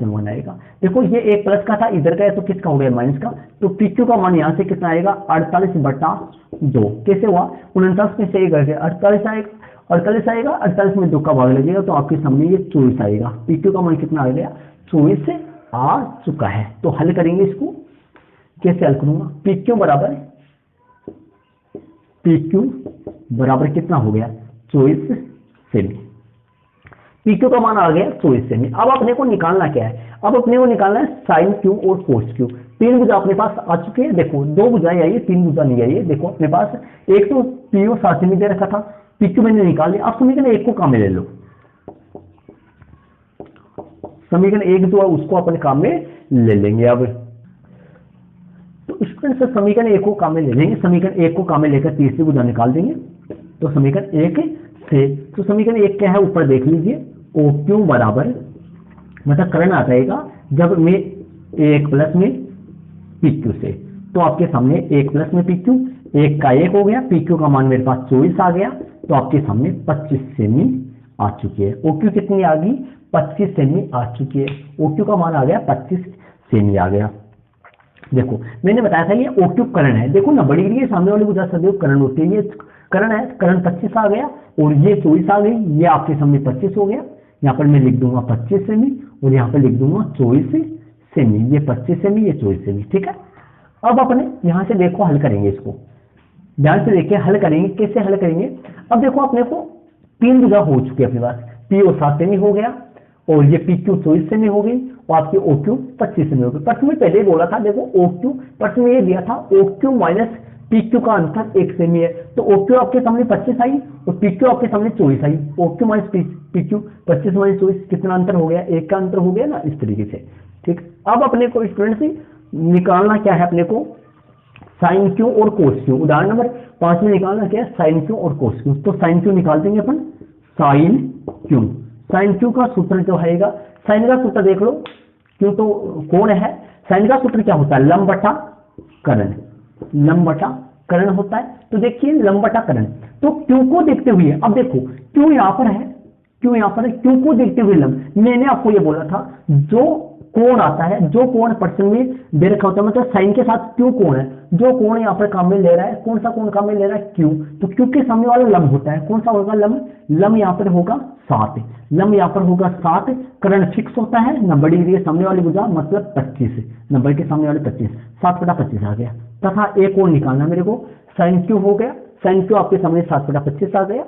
में 1 आएगा। देखो ये 1 प्लस का था, इधर का है तो किसका हो गया, माइनस का, तो PQ का मान यहाँ से कितना आएगा, 48/2। कैसे हुआ, 49 में से 1 गया 48 आएगा, 48 में 2 का भाग लगेगा तो आपके सामने ये 24 आएगा। PQ का मान कितना आ गया, 24 से आ चुका है। तो हल करेंगे इसको, कैसे हल करूंगा, PQ बराबर कितना हो गया, 24 सेमी, PQ का मान आ गया 24 सेमी। अब अपने को निकालना क्या है, अब अपने को निकालना है साइन Q और कोस Q। 3 भुजा अपने पास आ चुके हैं, देखो 2 भुजाएं आई है, 3 भुजा नहीं आई है। देखो अपने पास एक तो PO 7 सेमी दे रखा था, PQ मैंने निकाल लिया। अब समीकरण 1 को काम में ले लो, समीकरण 1 जो है उसको अपने काम में ले लेंगे। अब तो स्टूडेंट समीकरण 1 को काम में ले लेंगे, समीकरण 1 को काम में लेकर तीसरी भुजा निकाल देंगे। तो समीकरण 1 से, तो समीकरण 1 क्या है ऊपर देख लीजिए, OQ बराबर, मतलब करण आ जाएगा जब में 1 प्लस में PQ से, तो आपके सामने 1 प्लस में PQ, 1 का 1 हो गया, PQ का मान मेरे पास 24 आ गया, तो आपके सामने 25 सेमी आ चुकी है। OQ कितनी आ गई, 25 सेमी आ चुकी है, OQ का मान आ गया 25 सेमी आ गया। देखो मैंने बताया था ये OQ करण है, देखो ना बड़ी डिग्री के सामने वाली भुजा सदैव करण होती है, ये करण है, करण 25 आ गया और ये 24 आ गई, ये आपके सामने 25 हो गया। यहाँ पर मैं लिख दूंगा 25 सेमी और यहाँ पर लिख दूंगा 24 सेमी, ये 25 सेमी, ये 24 सेमी, ठीक है। अब अपने यहाँ से देखो हल करेंगे इसको, ध्यान से देखिए हल करेंगे, कैसे हल करेंगे। अब देखो अपने को 3 भुजा हो चुकी है अपने पास, PO 7 सेमी हो गया और ये PQ 24 सेमी हो गई और आपकी OQ 25 सेमी हो गई। प्रश्न में पहले ही बोला था, देखो OQ प्रश्न में ये दिया था OQ माइनस PQ का अंतर 1 सेमी है, तो OQ आपके सामने 25 आई और PQ आपके सामने 24 आई। OQ माइनस PQ 25 माइनस 24 कितना अंतर हो गया, 1 का अंतर हो गया ना, इस तरीके से, ठीक। अब अपने को स्टूडेंट से निकालना क्या है, अपने को साइन क्यू और कोस क्यू। उदाहरण नंबर 5 में निकालना क्या है, साइन क्यू और कोस क्यू। तो साइन क्यू निकाल देंगे अपन, साइन क्यू। साइन क्यू का सूत्र जो है, साइन का सूत्र देख लो, क्यों तो कोण है, साइन का सूत्र क्या होता है, लंब बटा कर्ण, लंब बटा कर्ण होता है। तो देखिए लंब बटा कर्ण, तो क्यू को देखते हुए, अब देखो क्यू यहाँ पर है, क्यू यहाँ पर है, क्यू को देखते हुए लंब, मैंने आपको ये बोला था जो कोण आता है, जो कोण पर्सन में दे रखा होता है, मतलब साइन के साथ क्यू कोण है, जो कोण यहाँ पर काम में ले रहा है, कौन सा कोण काम में ले रहा है, क्यू। तो क्यू के सामने वाला लंब होता है, कौन सा होगा, लंब। लंब यहाँ पर होगा 7, लंब यहाँ पर होगा 7, कर्ण फिक्स होता है 90 डिग्री के सामने वाली भुजा, मतलब 25, 90 के सामने वाले 25, 7/25 आ गया। तथा एक और निकालना मेरे को, साइन क्यू हो गया, साइन क्यू आपके सामने 7/25 आ गया।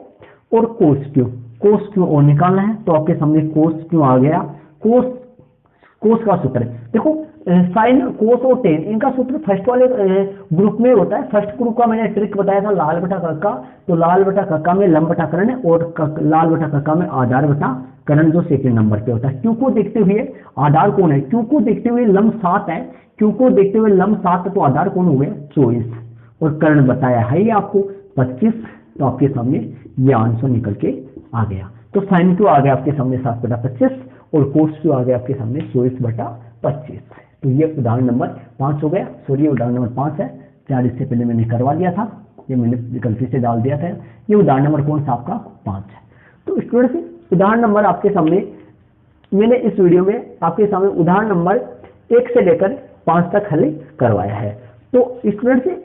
और कोस क्यू, कोस क्यू और निकालना है, तो आपके सामने कोस क्यू आ गया। कोस का सूत्र है, देखो साइन, कोस और टेन, इनका सूत्र फर्स्ट वाले ग्रुप में होता है। फर्स्ट ग्रुप का मैंने ट्रिक बताया था, लाल बटा कक्का, तो लाल बटा कक्का में लंब बटा कर्ण और लाल बटा कक्का में आधार बटा कर्ण, जो सेकंड नंबर पे होता है। क्यू को देखते हुए आधार कौन है, क्यू को देखते हुए लंब 7 है, क्यू को देखते हुए लंब 7 है, तो आधार कौन हो गया 24, और कर्ण बताया है ये आपको 25। तो आपके सामने ये आंसर निकल के आ गया। तो साइन क्यू आ गया आपके सामने 7/25 और कोस क्यू आ गया आपके सामने 24/25। तो ये उदाहरण नंबर 5 हो गया। सॉरी, उदाहरण नंबर 5 है, 4 इससे पहले मैंने करवा दिया था, ये मैंने गलती से डाल दिया था। ये उदाहरण नंबर कौन सा आपका 5 है। तो स्टूडेंट्स उदाहरण नंबर आपके सामने, मैंने इस वीडियो में आपके सामने उदाहरण नंबर 1 से लेकर 5 तक हल करवाया है। तो स्टूडेंट्स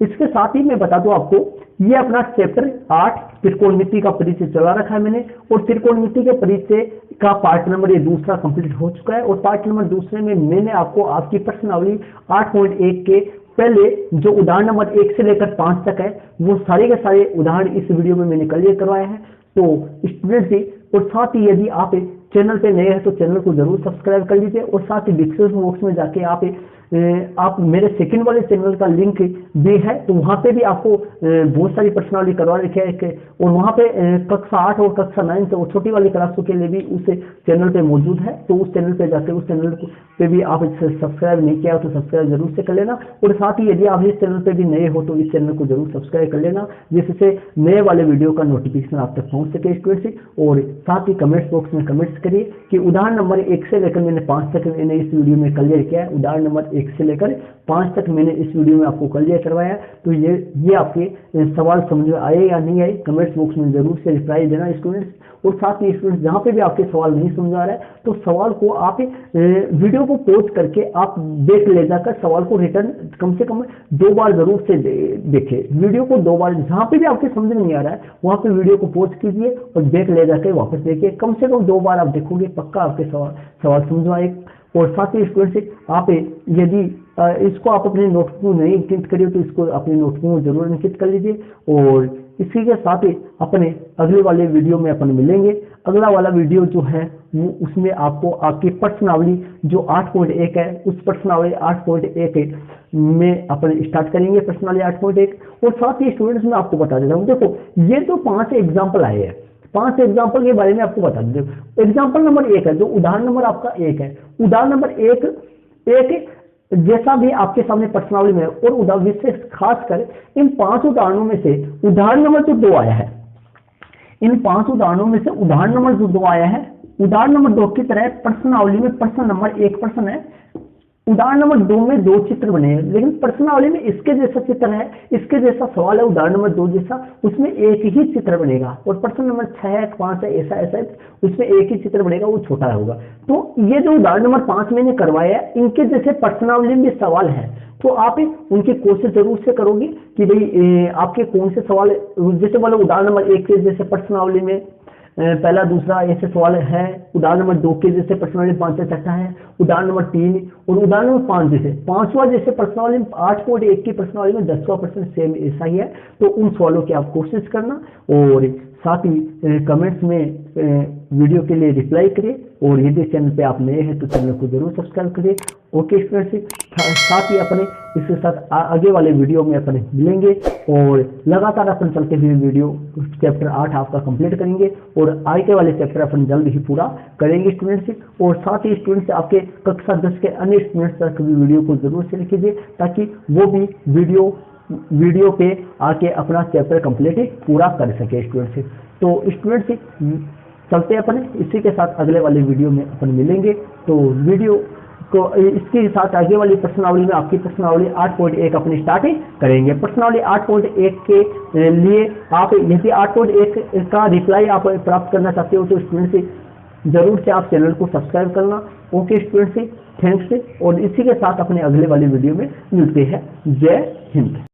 इसके साथ ही मैं बता दूं आपको, ये अपना चैप्टर 8 त्रिकोणमिति का परिचय चला रखा है मैंने, और त्रिकोणमिति के परिचय का पार्ट नंबर ये दूसरा कंप्लीट हो चुका है। और पार्ट नंबर दूसरे में मैंने आपको आपकी प्रश्नावली 8.1 के पहले जो उदाहरण नंबर 1 से लेकर 5 तक है, वो सारे के सारे उदाहरण इस वीडियो में मैंने क्लियर करवाए हैं। तो स्टूडेंट्स जी, और साथ ही यदि आप चैनल पे नए हैं तो चैनल को जरूर सब्सक्राइब कर लीजिए, और साथ ही डिस्क्रिप्शन बॉक्स में जाके आप मेरे सेकंड वाले चैनल का लिंक भी है, तो वहाँ पे भी आपको बहुत सारी पर्सनालिटी करवा रखी है, और वहाँ पे कक्षा 8 और कक्षा 9 से और छोटी वाली क्लासों के लिए भी उस चैनल पे मौजूद है। तो उस चैनल पे जाके उस चैनल पे भी आप सब्सक्राइब नहीं किया तो सब्सक्राइब जरूर से कर लेना, और साथ ही यदि आप इस चैनल पे भी नए हो तो इस चैनल को जरूर सब्सक्राइब कर लेना, जिससे नए वाले वीडियो का नोटिफिकेशन आप तक पहुँच सके स्टूडेंट्स। और साथ ही कमेंट्स बॉक्स में कमेंट्स करिए कि उदाहरण नंबर 1 से लेकर मैंने 5 तक मैंने इस वीडियो में क्लियर किया है, उदाहरण नंबर 1 से लेकर 5 तक मैंने इस वीडियो में आपको क्लियर करवाया। तो ये आपके सवाल समझ में आए या नहीं आए, कमेंट्स बॉक्स में जरूर से रिप्लाई देना स्टूडेंट्स। और साथ ही स्टूडेंट्स जहां पे भी आपके सवाल नहीं समझ आ रहा है तो सवाल को आप वीडियो को पॉज करके आप देख ले जाकर सवाल को रिटर्न कम से कम 2 बार जरूर से देखें, वीडियो को 2 बार, जहां पे भी आपके समझ में नहीं आ रहा है वहां पे वीडियो को पॉज कीजिए और देख ले जाकर वापस देखिए, कम से कम 2 बार आप देखोगे, पक्का आपके सवाल समझ में आए। और साथ ही स्टूडेंट्स आप यदि इसको आप अपने नोटबुक में नहीं अंकित करिए तो इसको अपने नोटबुक में जरूर अंकित कर लीजिए। और इसी के साथ ही अपने अगले वाले वीडियो में अपन मिलेंगे। अगला वाला वीडियो जो है वो उसमें आपको आपकी प्रश्नावली जो 8.1 है, उस प्रश्नावली 8.1 में अपन स्टार्ट करेंगे प्रश्नावली 8.1। और साथ ही स्टूडेंट्स मैं आपको बता देता हूँ, देखो ये तो 5 एग्जाम्पल आए हैं, 5 एग्जाम्पल के बारे में आपको बता देते। एग्जाम्पल नंबर 1 है, जो उदाहरण नंबर आपका 1 है, उदाहरण नंबर 1 जैसा भी आपके सामने प्रश्नावली में, और विशेष खासकर इन 5 उदाहरणों में से उदाहरण नंबर जो 2 आया है, इन 5 उदाहरणों में से उदाहरण नंबर जो 2 आया है, उदाहरण नंबर 2 की तरह प्रश्नावली में प्रश्न नंबर 1 प्रश्न है, उदाहरण नंबर 2 में 2 चित्र बने हैं, लेकिन प्रश्नावली में इसके जैसा चित्र है, इसके जैसा सवाल है उदाहरण नंबर 2 जैसा, उसमें एक ही चित्र बनेगा। और प्रश्न नंबर 6 5 है ऐसा उसमें एक ही चित्र बनेगा, वो छोटा होगा। तो ये जो उदाहरण नंबर 5 मैंने करवाया है, इनके जैसे प्रश्नावली में सवाल है, तो आप उनकी कोशिश जरूर से करोगे कि भाई आपके कौन से सवाल, जैसे वाले उदाहरण नंबर 1 के जैसे प्रश्नावली में पहला दूसरा ऐसे सवाल है, उदाहरण नंबर 2 के जैसे प्रश्नावली 5 से 6 है, उदाहरण नंबर 3 और उदाहरण नंबर 5 जैसे 5वां जैसे प्रश्नावली 8.1 की प्रश्नावली में 10वां प्रश्न सेम ऐसा ही है। तो उन सवालों की आप कोशिश करना, और साथ ही कमेंट्स में वीडियो के लिए रिप्लाई करिए। और यदि चैनल पे आप नए हैं तो चैनल को जरूर सब्सक्राइब करिए। ओके स्टूडेंट्स, साथ ही अपने इसके साथ आगे वाले वीडियो में अपने मिलेंगे और लगातार अपन चलते हुए वीडियो चैप्टर 8 आपका कंप्लीट करेंगे और आगे वाले चैप्टर अपन जल्द ही पूरा करेंगे स्टूडेंट्स। और साथ ही स्टूडेंट्स आपके कक्षा 10 के अन्य स्टूडेंट्स तक भी वीडियो को जरूर शेयर कीजिए ताकि वो भी वीडियो पे आके अपना चैप्टर कंप्लीट पूरा कर सके स्टूडेंट्स। तो स्टूडेंट्स चलते अपने इसी के साथ अगले वाले वीडियो में अपन मिलेंगे। तो वीडियो को इसके साथ आगे वाली प्रश्नावली में आपकी प्रश्नावली 8.1 अपनी स्टार्ट करेंगे। प्रश्नावली 8.1 के लिए आप यदि 8.1 का रिप्लाई आप प्राप्त करना चाहते हो तो स्टूडेंट्स जरूर से आप चैनल को सब्सक्राइब करना। Okay students, thanks. और इसी के साथ अपने अगले वाले वीडियो में मिलते हैं। जय हिंद।